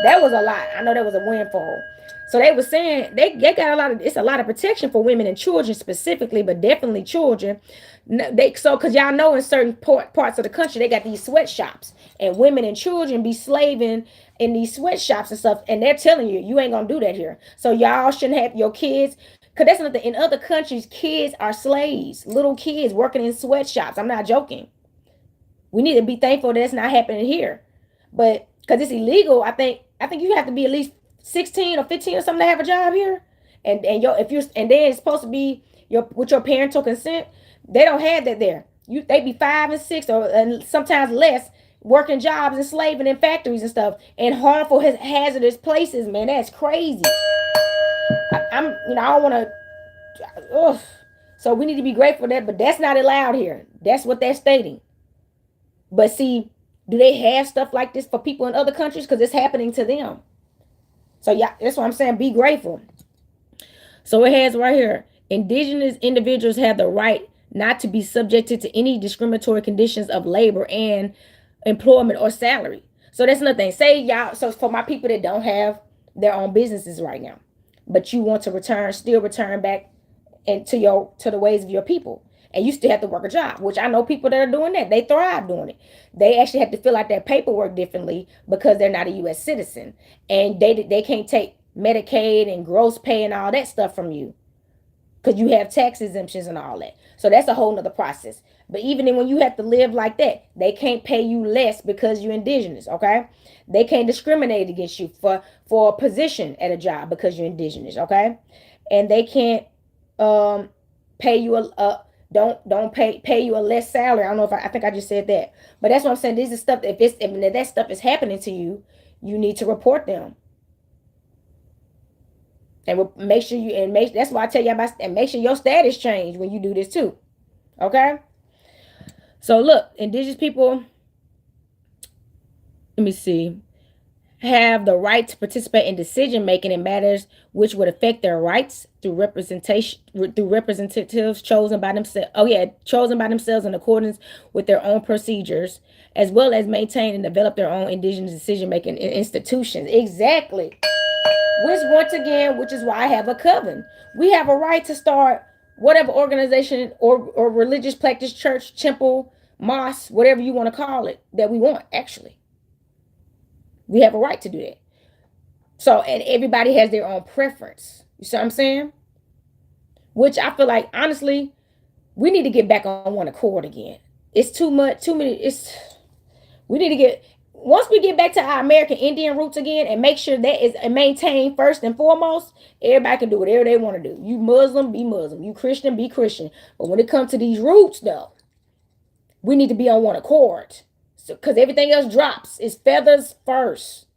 S1: That was a lot. I know that was a windfall. So they were saying they got it's a lot of protection for women and children specifically, but definitely children. Because y'all know in certain parts of the country, they got these sweatshops, and women and children be slaving in these sweatshops and stuff. And they're telling you ain't going to do that here. So y'all shouldn't have your kids. Because that's another, in other countries, kids are slaves, little kids working in sweatshops. I'm not joking. We need to be thankful that's not happening here. But because it's illegal, I think you have to be at least 16 or 15 or something to have a job here. and then it's supposed to be your with your parental consent. They don't have that there. They be 5 and 6 or and sometimes less, working jobs and slaving in factories and stuff in harmful hazardous places. Man, that's crazy. I don't want to. So we need to be grateful for that, but that's not allowed here. That's what they're stating. But see, do they have stuff like this for people in other countries? Because it's happening to them. So yeah, that's what I'm saying. Be grateful. So it has right here, indigenous individuals have the right not to be subjected to any discriminatory conditions of labor and employment or salary. So that's nothing. Say y'all, so for my people that don't have their own businesses right now, but you want to still return back to the ways of your people. And you still have to work a job, which I know people that are doing that. They thrive doing it. They actually have to fill out their paperwork differently because they're not a U.S. citizen. And they can't take Medicaid and gross pay and all that stuff from you because you have tax exemptions and all that. So that's a whole nother process. But even when you have to live like that, they can't pay you less because you're indigenous, okay? They can't discriminate against you for a position at a job because you're indigenous, okay? And they can't pay you don't pay you a less salary. I don't know if I think I just said that, but that's what I'm saying. This is stuff that if that stuff is happening to you, you need to report them. And make sure that's why I tell you about, and make sure your status change when you do this too. Okay? So look, indigenous people, let me see, have the right to participate in decision making in matters which would affect their rights through representatives chosen by themselves in accordance with their own procedures, as well as maintain and develop their own indigenous decision making institutions. Exactly. Which is why I have a coven. We have a right to start whatever organization or religious practice, church, temple, mosque, whatever you want to call it, that we want, actually. We have a right to do that. So, and everybody has their own preference. You see what I'm saying? Which I feel like, honestly, we need to get back on one accord again. It's too many. We need to get, once we get back to our American Indian roots again and make sure that is maintained first and foremost, everybody can do whatever they want to do. You Muslim, be Muslim. You Christian, be Christian. But when it comes to these roots, though, we need to be on one accord. So, because everything else drops. It's feathers first.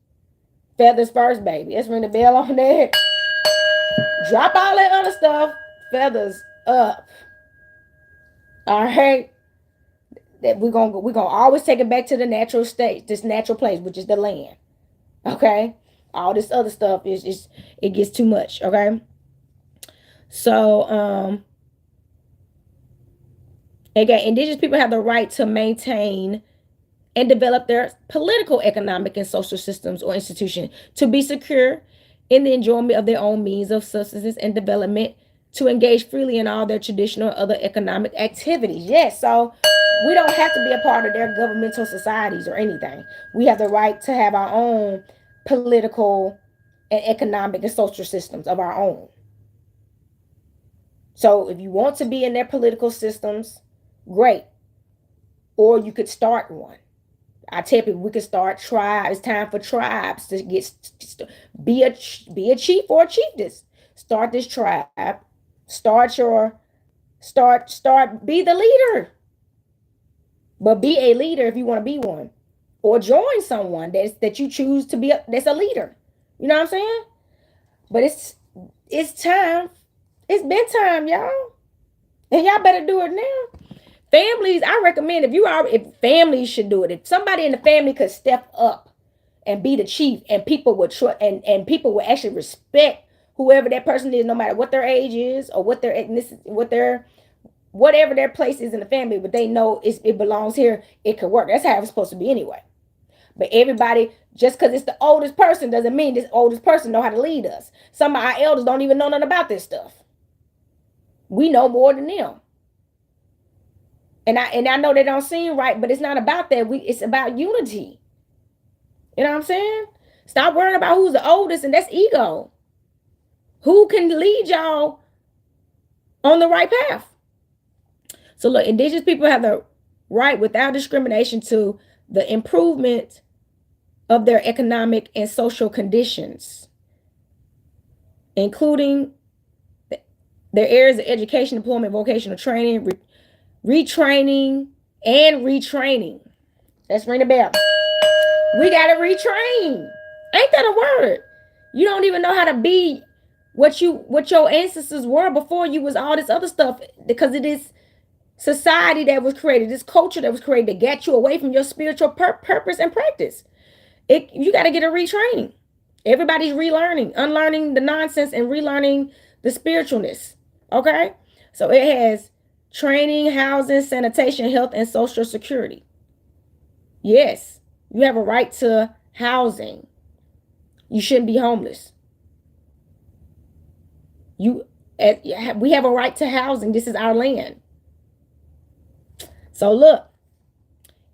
S1: Feathers first, baby. Let's ring the bell on that. Drop all that other stuff. Feathers up. All right. That we're gonna always take it back to the natural state, this natural place, which is the land. Okay. All this other stuff is it gets too much. Okay. So again, indigenous people have the right to maintain and develop their political, economic, and social systems or institution to be secure in the enjoyment of their own means of subsistence and development, to engage freely in all their traditional or other economic activities. Yes, so we don't have to be a part of their governmental societies or anything. We have the right to have our own political and economic and social systems of our own. So if you want to be in their political systems, great. Or you could start one. I tell people we could start tribes. It's time for tribes to be a chief or a chiefess. Start this tribe. Start be the leader. But be a leader if you want to be one. Or join someone that you choose to be that's a leader. You know what I'm saying? But it's time. It's been time, y'all. And y'all better do it now. Families, I recommend if families should do it. If somebody in the family could step up and be the chief, and people would and people would actually respect whoever that person is, no matter what their age is or what their ethnicity, whatever their place is in the family, but they know it belongs here, it could work. That's how it's supposed to be anyway. But everybody, just because it's the oldest person doesn't mean this oldest person know how to lead us. Some of our elders don't even know nothing about this stuff. We know more than them. And I know they don't seem right, but it's not about that. It's about unity. You know what I'm saying? Stop worrying about who's the oldest, and that's ego. Who can lead y'all on the right path? So look, indigenous people have the right without discrimination to the improvement of their economic and social conditions, including Their areas of education, employment, vocational training, retraining, and retraining. Let's ring the bell. We gotta retrain. Ain't that a word? You don't even know how to be what your ancestors were before you was all this other stuff, because it is society that was created, this culture that was created to get you away from your spiritual purpose and practice. You got to get a retraining. Everybody's relearning, unlearning the nonsense and relearning the spiritualness. Okay? So it has training, housing, sanitation, health, and social security. Yes, you have a right to housing. You shouldn't be homeless. We have a right to housing. This is our land. So look,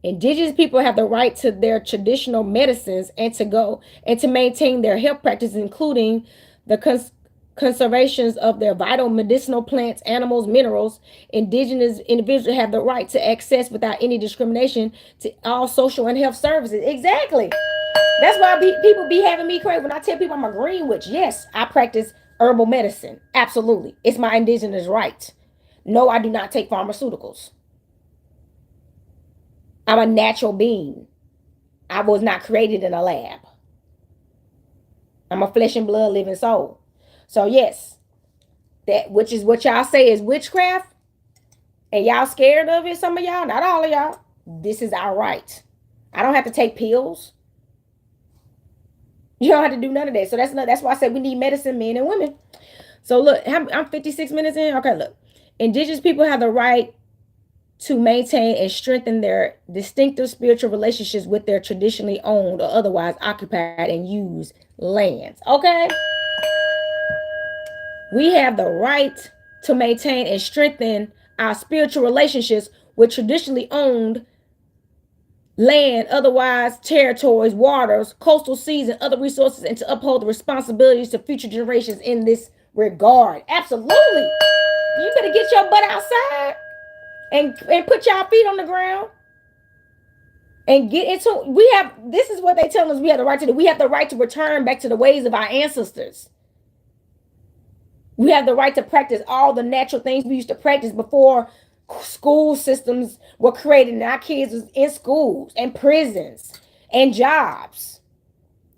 S1: Indigenous people have the right to their traditional medicines and to maintain their health practices, including the conservations of their vital medicinal plants, animals, minerals. Indigenous individuals have the right to access without any discrimination to all social and health services. Exactly. That's why people be having me crazy when I tell people I'm a green witch. Yes, I practice herbal medicine. Absolutely. It's my indigenous right. No, I do not take pharmaceuticals. I'm a natural being. I was not created in a lab. I'm a flesh and blood living soul. So yes, that which is what y'all say is witchcraft, and y'all scared of it, some of y'all, not all of y'all. This is our right. I don't have to take pills. You don't have to do none of that. So that's why I said we need medicine, men and women. So look, I'm 56 minutes in. Okay, look. Indigenous people have the right to maintain and strengthen their distinctive spiritual relationships with their traditionally owned or otherwise occupied and used lands. Okay? We have the right to maintain and strengthen our spiritual relationships with traditionally owned land, otherwise territories, waters, coastal seas, and other resources, and to uphold the responsibilities to future generations in this regard. Absolutely. You better get your butt outside and put y'all feet on the ground and get into. This is what they tell us we have the right to do. We have the right to return back to the ways of our ancestors. We have the right to practice all the natural things we used to practice before school systems were created and our kids was in schools and prisons and jobs.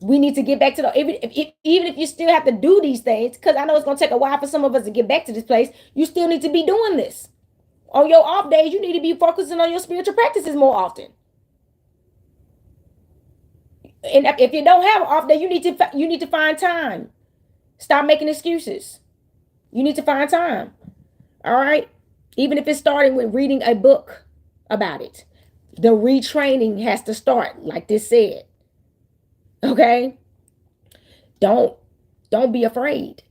S1: We need to get back to even if you still have to do these things, because I know it's going to take a while for some of us to get back to this place, you still need to be doing this. On your off days, you need to be focusing on your spiritual practices more often. And if you don't have an off day, you need to find time. Stop making excuses. You need to find time. All right? Even if it's starting with reading a book about it. The retraining has to start, like this said. Okay? Don't be afraid.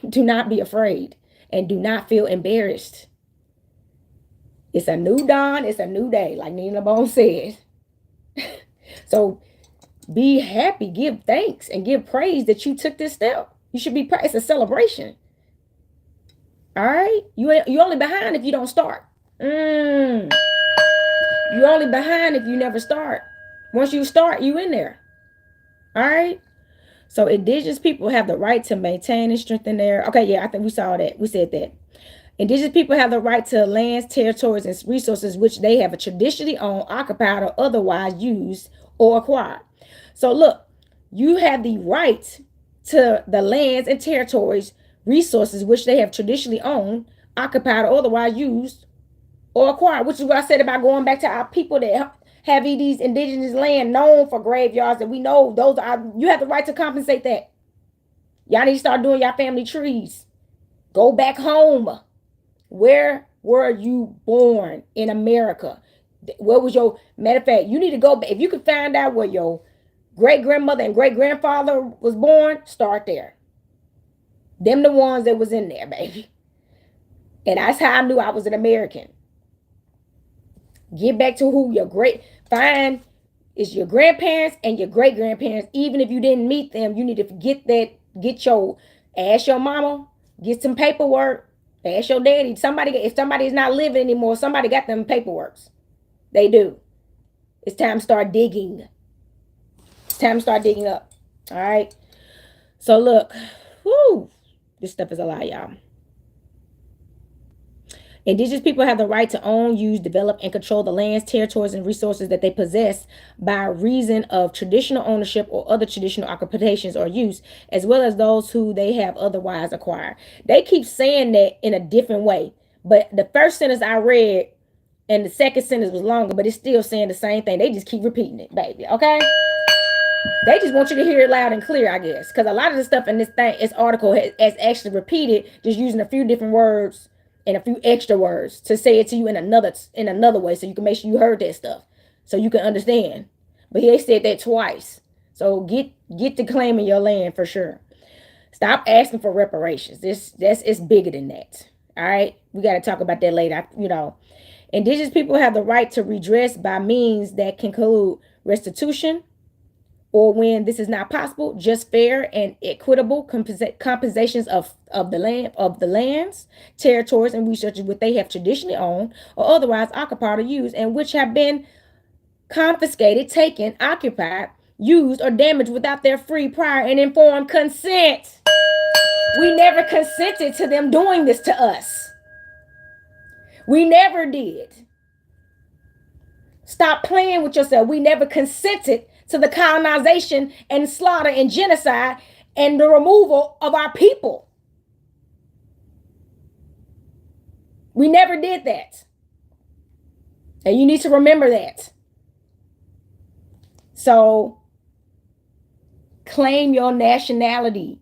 S1: Do not be afraid. And do not feel embarrassed. It's a new dawn. It's a new day, like Nina Bone said. So be happy, give thanks, and give praise that you took this step. You should be proud. It's a celebration. All right? You only behind if you don't start. You're only behind if you never start. Once you start, you in there. All right? So Indigenous people have the right to maintain and strengthen their... Okay, yeah, I think we saw that. We said that. Indigenous people have the right to lands, territories, and resources which they have traditionally owned, occupied, or otherwise used or acquired. So look, you have the right to the lands and territories, resources which they have traditionally owned, occupied, or otherwise used or acquired, which is what I said about going back to our people that have these indigenous land known for graveyards, and we know you have the right to compensate that. Y'all need to start doing your family trees. Go back home. Where were you born in America? Where was your... Matter of fact, you need to go back. If you could find out where your great-grandmother and great-grandfather was born, start there. Them the ones that was in there, baby. And that's how I knew I was an American. Get back to who find is your grandparents and your great-grandparents. Even if you didn't meet them, you need to ask your mama, get some paperwork. Ask your daddy. If somebody's not living anymore, somebody got them paperworks. They do. It's time to start digging. It's time to start digging up. All right. So look, this stuff is a lot, y'all. Indigenous people have the right to own, use, develop, and control the lands, territories, and resources that they possess by reason of traditional ownership or other traditional occupations or use, as well as those who they have otherwise acquired. They keep saying that in a different way, but the first sentence I read and the second sentence was longer, but it's still saying the same thing. They just keep repeating it, baby. Okay? They just want you to hear it loud and clear, I guess, because a lot of the stuff in this article has actually repeated, just using a few different words and a few extra words to say it to you in another way, so you can make sure you heard that stuff, so you can understand. But he said that twice, so get to claiming your land for sure. Stop asking for reparations. It's bigger than that. All right, we got to talk about that later. Indigenous people have the right to redress by means that can include restitution, or when this is not possible, just fair and equitable compensations of the lands, territories, and resources which they have traditionally owned or otherwise occupied or used, and which have been confiscated, taken, occupied, used, or damaged without their free, prior, and informed consent. We never consented to them doing this to us. We never did. Stop playing with yourself. We never consented to the colonization and slaughter and genocide and the removal of our people. We never did that. And you need to remember that. So, claim your nationality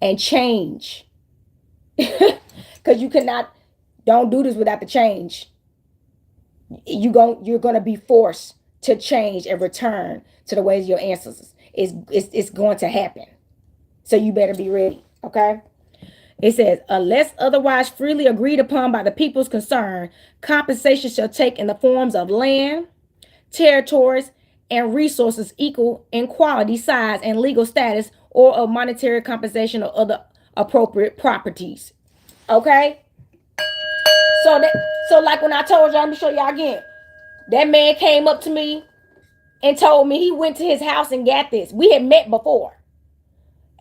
S1: and change. Because don't do this without the change. You're going to be forced to change and return to the ways of your ancestors. It's going to happen. So you better be ready, okay? It says, unless otherwise freely agreed upon by the peoples concerned, compensation shall take in the forms of land, territories, and resources equal in quality, size, and legal status, or of monetary compensation or other appropriate properties. Okay? So like when I told y'all, let me show y'all again. That man came up to me and told me he went to his house and got this. We had met before.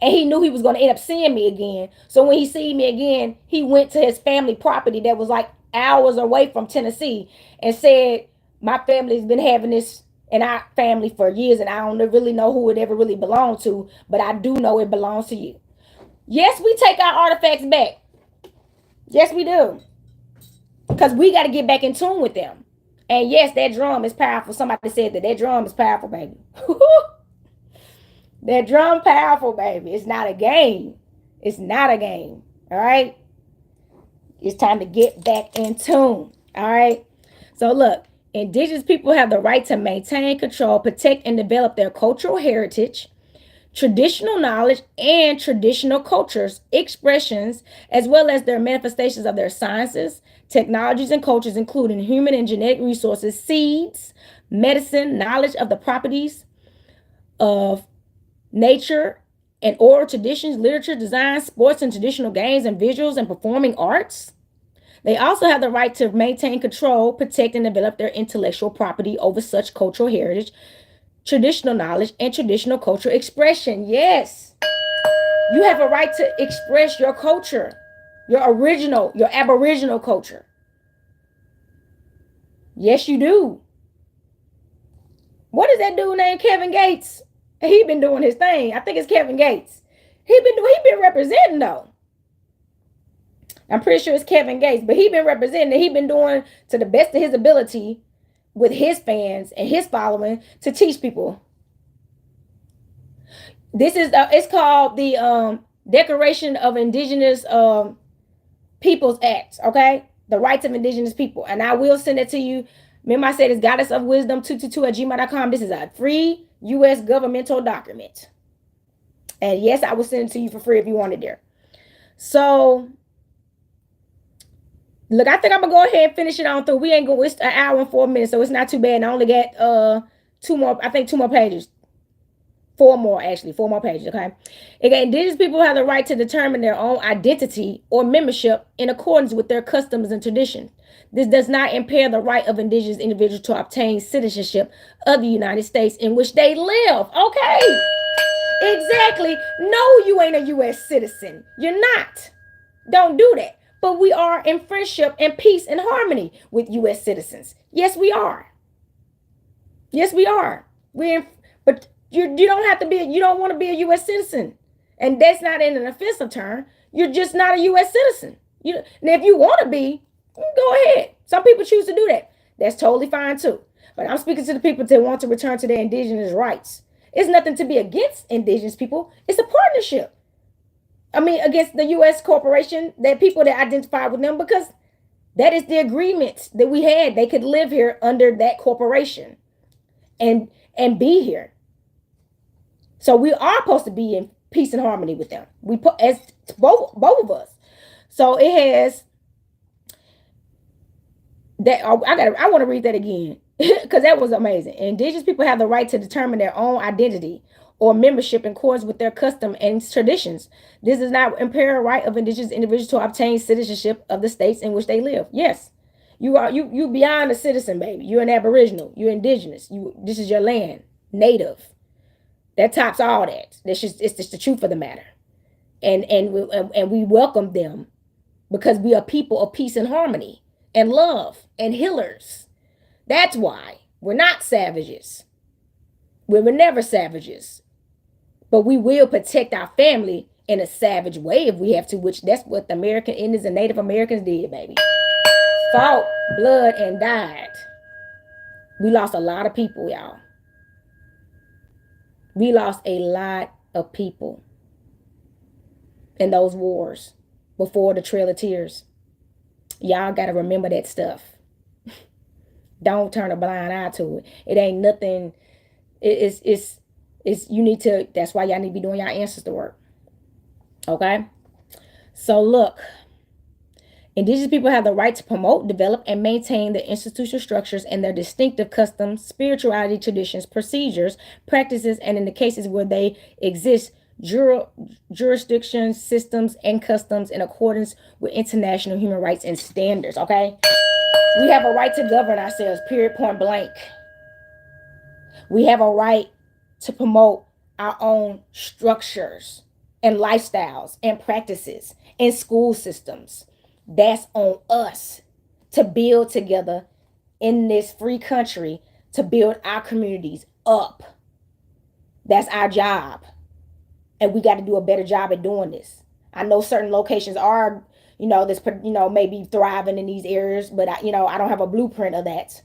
S1: And he knew he was going to end up seeing me again. So when he see me again, he went to his family property that was like hours away from Tennessee and said, my family's been having this in our family for years, and I don't really know who it ever really belonged to, but I do know it belongs to you. Yes, we take our artifacts back. Yes, we do. Because we got to get back in tune with them. And yes, that drum is powerful. Somebody said that drum is powerful, baby. That drum powerful, baby. It's not a game. It's not a game. All right? It's time to get back in tune. All right? So look, Indigenous people have the right to maintain, control, protect, and develop their cultural heritage, traditional knowledge, and traditional cultures, expressions, as well as their manifestations of their sciences, technologies, and cultures, including human and genetic resources, seeds, medicine, knowledge of the properties of nature, and oral traditions, literature, design, sports, and traditional games, and visuals and performing arts. They also have the right to maintain, control, protect, and develop their intellectual property over such cultural heritage, traditional knowledge, and traditional cultural expression. Yes, you have a right to express your culture, your Aboriginal culture. Yes, you do. What is that dude named Kevin Gates? He been doing his thing. I think it's Kevin Gates. He been representing though. I'm pretty sure it's Kevin Gates, but he been representing. He been doing to the best of his ability with his fans and his following to teach people. This is it's called the Declaration of Indigenous Peoples Act. Okay, the rights of Indigenous people, and I will send it to you. Remember, I said it's goddessofwisdom222@gmail.com. This is a free U.S. governmental document, and yes, I will send it to you for free if you want it there. So. Look, I think I'm gonna go ahead and finish it on through. We ain't going. It's an hour and 4 minutes, so it's not too bad. And I only got two more. I think 2 more pages. 4 more actually. 4 more pages. Okay. Again, Indigenous people have the right to determine their own identity or membership in accordance with their customs and traditions. This does not impair the right of Indigenous individuals to obtain citizenship of the United States in which they live. Okay. Exactly. No, you ain't a U.S. citizen. You're not. Don't do that. but we are in friendship and peace and harmony with U.S. citizens. Yes, we are. Yes, we are. But you don't have to be. You don't want to be a U.S. citizen, and that's not in an offensive term. You're just not a U.S. citizen. And if you want to be, go ahead. Some people choose to do that. That's totally fine too. But I'm speaking to the people that want to return to their indigenous rights. It's nothing to be against indigenous people. It's a partnership. I mean, against the U.S. corporation, that people that identify with them, because that is the agreement that we had. They could live here under that corporation and be here. So we are supposed to be in peace and harmony with them. We put as both of us. So it has that. I want to read that again because that was amazing. Indigenous people have the right to determine their own identity or membership in accordance with their custom and traditions. This does not impair the right of indigenous individuals to obtain citizenship of the states in which they live. Yes, you beyond a citizen, baby. You're an aboriginal. You're indigenous. This is your land, native. That tops all that. It's just the truth of the matter, and we welcome them because we are people of peace and harmony and love and healers. That's why we're not savages. We were never savages. But we will protect our family in a savage way if we have to, which that's what the American Indians and Native Americans did, baby. Fought, blood, and died. We lost a lot of people, y'all. We lost a lot of people in those wars before the Trail of Tears. Y'all got to remember that stuff. Don't turn a blind eye to it. It ain't nothing. It's you need to, that's why y'all need to be doing your ancestor work. Okay? So look, indigenous people have the right to promote, develop, and maintain their institutional structures and their distinctive customs, spirituality, traditions, procedures, practices, and in the cases where they exist, jurisdictions, systems, and customs in accordance with international human rights and standards. Okay? We have a right to govern ourselves, period, point blank. We have a right to promote our own structures and lifestyles and practices and school systems. That's on us to build together in this free country, to build our communities up. That's our job. And we got to do a better job at doing this. I know certain locations are, maybe thriving in these areas, but I don't have a blueprint of that.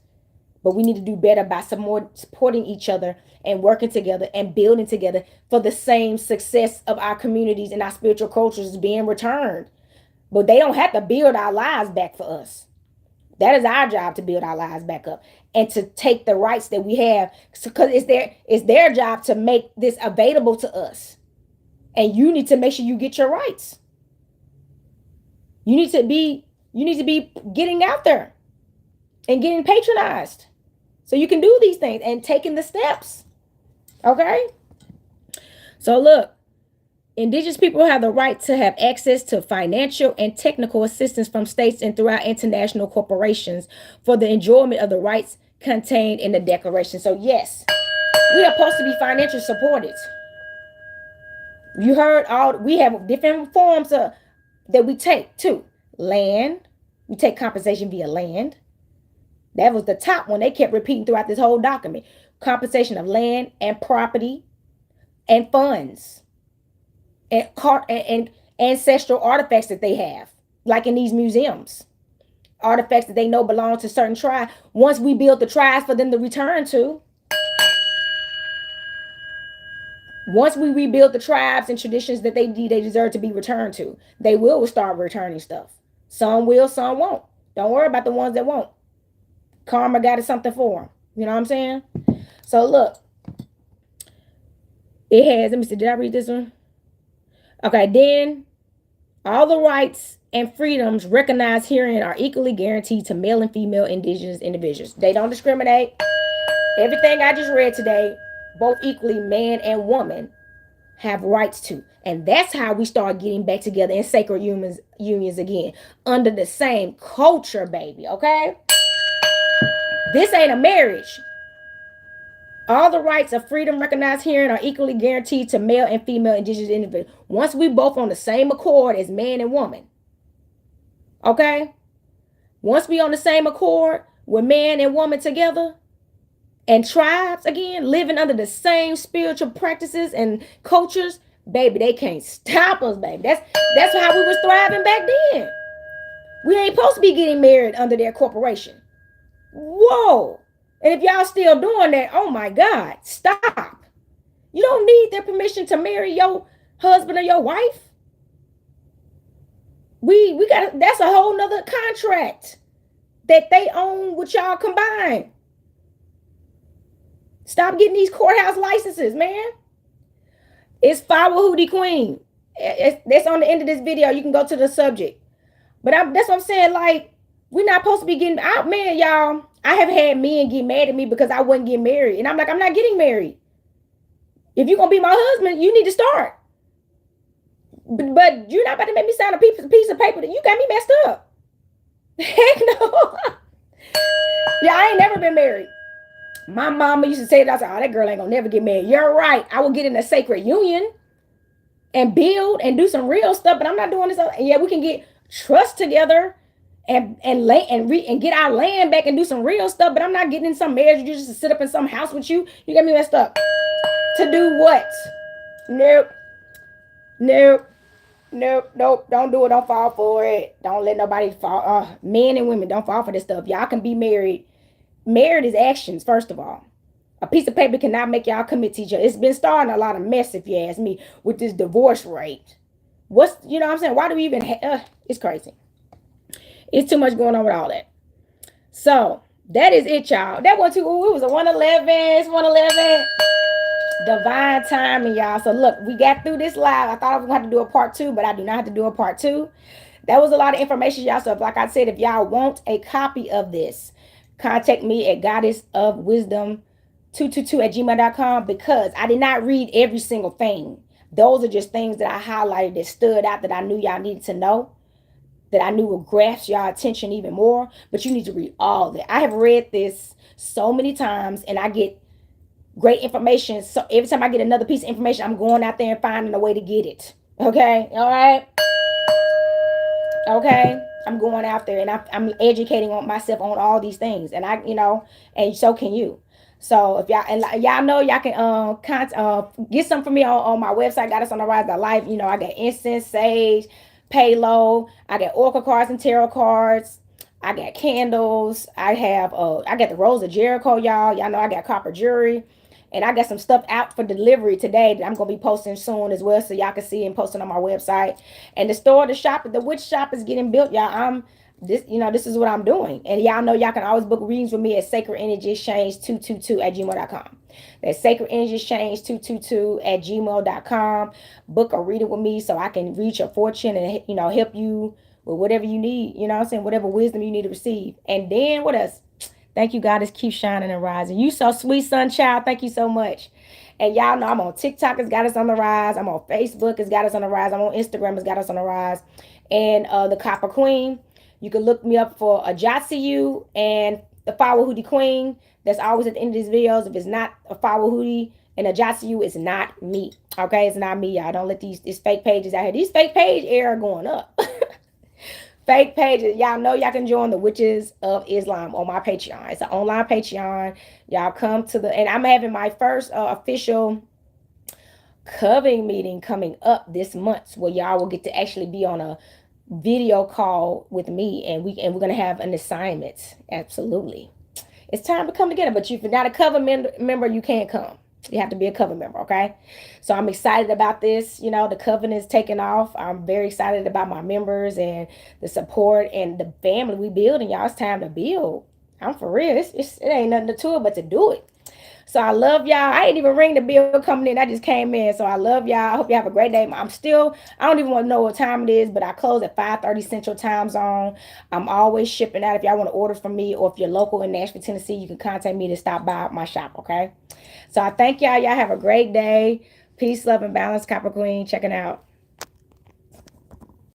S1: But we need to do better by some more supporting each other and working together and building together for the same success of our communities and our spiritual cultures being returned. But they don't have to build our lives back for us. That is our job, to build our lives back up and to take the rights that we have, because it's their job to make this available to us. And you need to make sure you get your rights. You need to be getting out there and getting patronized so you can do these things and taking the steps. Okay? So look, indigenous people have the right to have access to financial and technical assistance from states and throughout international corporations for the enjoyment of the rights contained in the Declaration. So yes, we are supposed to be financially supported. You heard we have different forms that we take too. Land, we take compensation via land. That was the top one they kept repeating throughout this whole document. Compensation of land and property and funds and ancestral artifacts that they have, like in these museums. Artifacts that they know belong to certain tribes. Once we build the tribes for them to return to. Once we rebuild the tribes and traditions that they deserve to be returned to, they will start returning stuff. Some will, some won't. Don't worry about the ones that won't. Karma got something for them. You know what I'm saying? So look, it has, let me see, did I read this one? Okay, then all the rights and freedoms recognized herein are equally guaranteed to male and female indigenous individuals. They don't discriminate. Everything I just read today, both equally man and woman have rights to. And that's how we start getting back together in sacred unions again, under the same culture, baby, okay? This ain't a marriage. All the rights of freedom recognized herein are equally guaranteed to male and female indigenous individuals. Once we both on the same accord as man and woman, Okay? Once we on the same accord with man and woman together, and tribes again living under the same spiritual practices and cultures, baby, they can't stop us, baby. That's how we was thriving back then. We ain't supposed to be getting married under their corporation. Whoa. And if y'all still doing that, oh my God, stop. You don't need their permission to marry your husband or your wife. We got, that's a whole nother contract that they own with y'all combined. Stop getting these courthouse licenses, man. It's Flower Hootie Queen. That's on the end of this video. You can go to the subject. But that's what I'm saying. Like, we're not supposed to be getting out, man, y'all. I have had men get mad at me because I wasn't getting married. And I'm like, I'm not getting married. If you're going to be my husband, you need to start. But you're not about to make me sign a piece of paper that you got me messed up. Heck no. Yeah, I ain't never been married. My mama used to say that. I was like, oh, that girl ain't gonna never get married. You're right. I will get in a sacred union and build and do some real stuff, but I'm not doing this. Yeah, we can get trust together and get our land back and do some real stuff, but I'm not getting in some marriage just to sit up in some house with you. You got me messed up. To do what? Nope. Don't do it. Don't fall for it. Don't let nobody fall. Men and women, don't fall for this stuff. Y'all can be married. Married is actions, first of all. A piece of paper cannot make y'all commit to each other. It's been starting a lot of mess, if you ask me, with this divorce rate. You know what I'm saying? Why do we even it's crazy. It's too much going on with all that. So, that is it, y'all. That one too, it was a 111. It's 111. Divine timing, y'all. So, look, we got through this live. I thought I was going to have to do a part 2, but I do not have to do a part 2. That was a lot of information, y'all. So, like I said, if y'all want a copy of this, contact me at goddessontherise222@gmail.com, because I did not read every single thing. Those are just things that I highlighted that stood out that I knew y'all needed to know, that I knew would grasp y'all attention even more. But you need to read all of it. I have read this so many times and I get great information. So every time I get another piece of information, I'm going out there and finding a way to get it. Okay? All right? Okay? I'm going out there and I'm educating on myself on all these things, and and so can you. So if y'all know, y'all can get some from me on my website, goddessontherise.life. I got incense, sage, payload. I got oracle cards and tarot cards. I got candles. I got the Rose of Jericho, y'all. Y'all know I got copper jewelry. And I got some stuff out for delivery today that I'm going to be posting soon as well, so y'all can see and posting on my website. And the witch shop is getting built, y'all. This is what I'm doing. And y'all know y'all can always book readings with me at sacredenergyexchange222@gmail.com. That's sacredenergyexchange222@gmail.com. Book a reading with me so I can read your fortune and, help you with whatever you need, whatever wisdom you need to receive. And then what else? Thank you, Goddess. Keep shining and rising. You so sweet, sun child. Thank you so much. And y'all know I'm on TikTok as Goddess on the Rise. I'm on Facebook as Goddess on the Rise. I'm on Instagram as Goddess on the Rise. And the Copper Queen. You can look me up for Advocacy and the Flower Hootie Queen. That's always at the end of these videos. If it's not a Flower Hootie and Advocacy, it's not me. Okay, it's not me, y'all. Don't let these fake pages out here. These fake page are going up. Fake pages. Y'all know y'all can join the Witches of Islam on my Patreon. It's an online Patreon. Y'all come to and I'm having my first official coven meeting coming up this month, where y'all will get to actually be on a video call with me, and we're going to have an assignment. Absolutely. It's time to come together. But if you're not a coven member, you can't come. You have to be a coven member, okay? So I'm excited about this. The coven is taking off. I'm very excited about my members and the support and the family we building, y'all. It's time to build. I'm for real. It ain't nothing to it but to do it. So I love y'all. I ain't even ring the bill coming in. I just came in. So I love y'all. I hope you have a great day. I don't even want to know what time it is, but I close at 5:30 Central Time Zone. I'm always shipping out. If y'all want to order from me, or if you're local in Nashville, Tennessee, you can contact me to stop by my shop, okay? So I thank y'all. Y'all have a great day. Peace, love, and balance. Copper Queen checking out.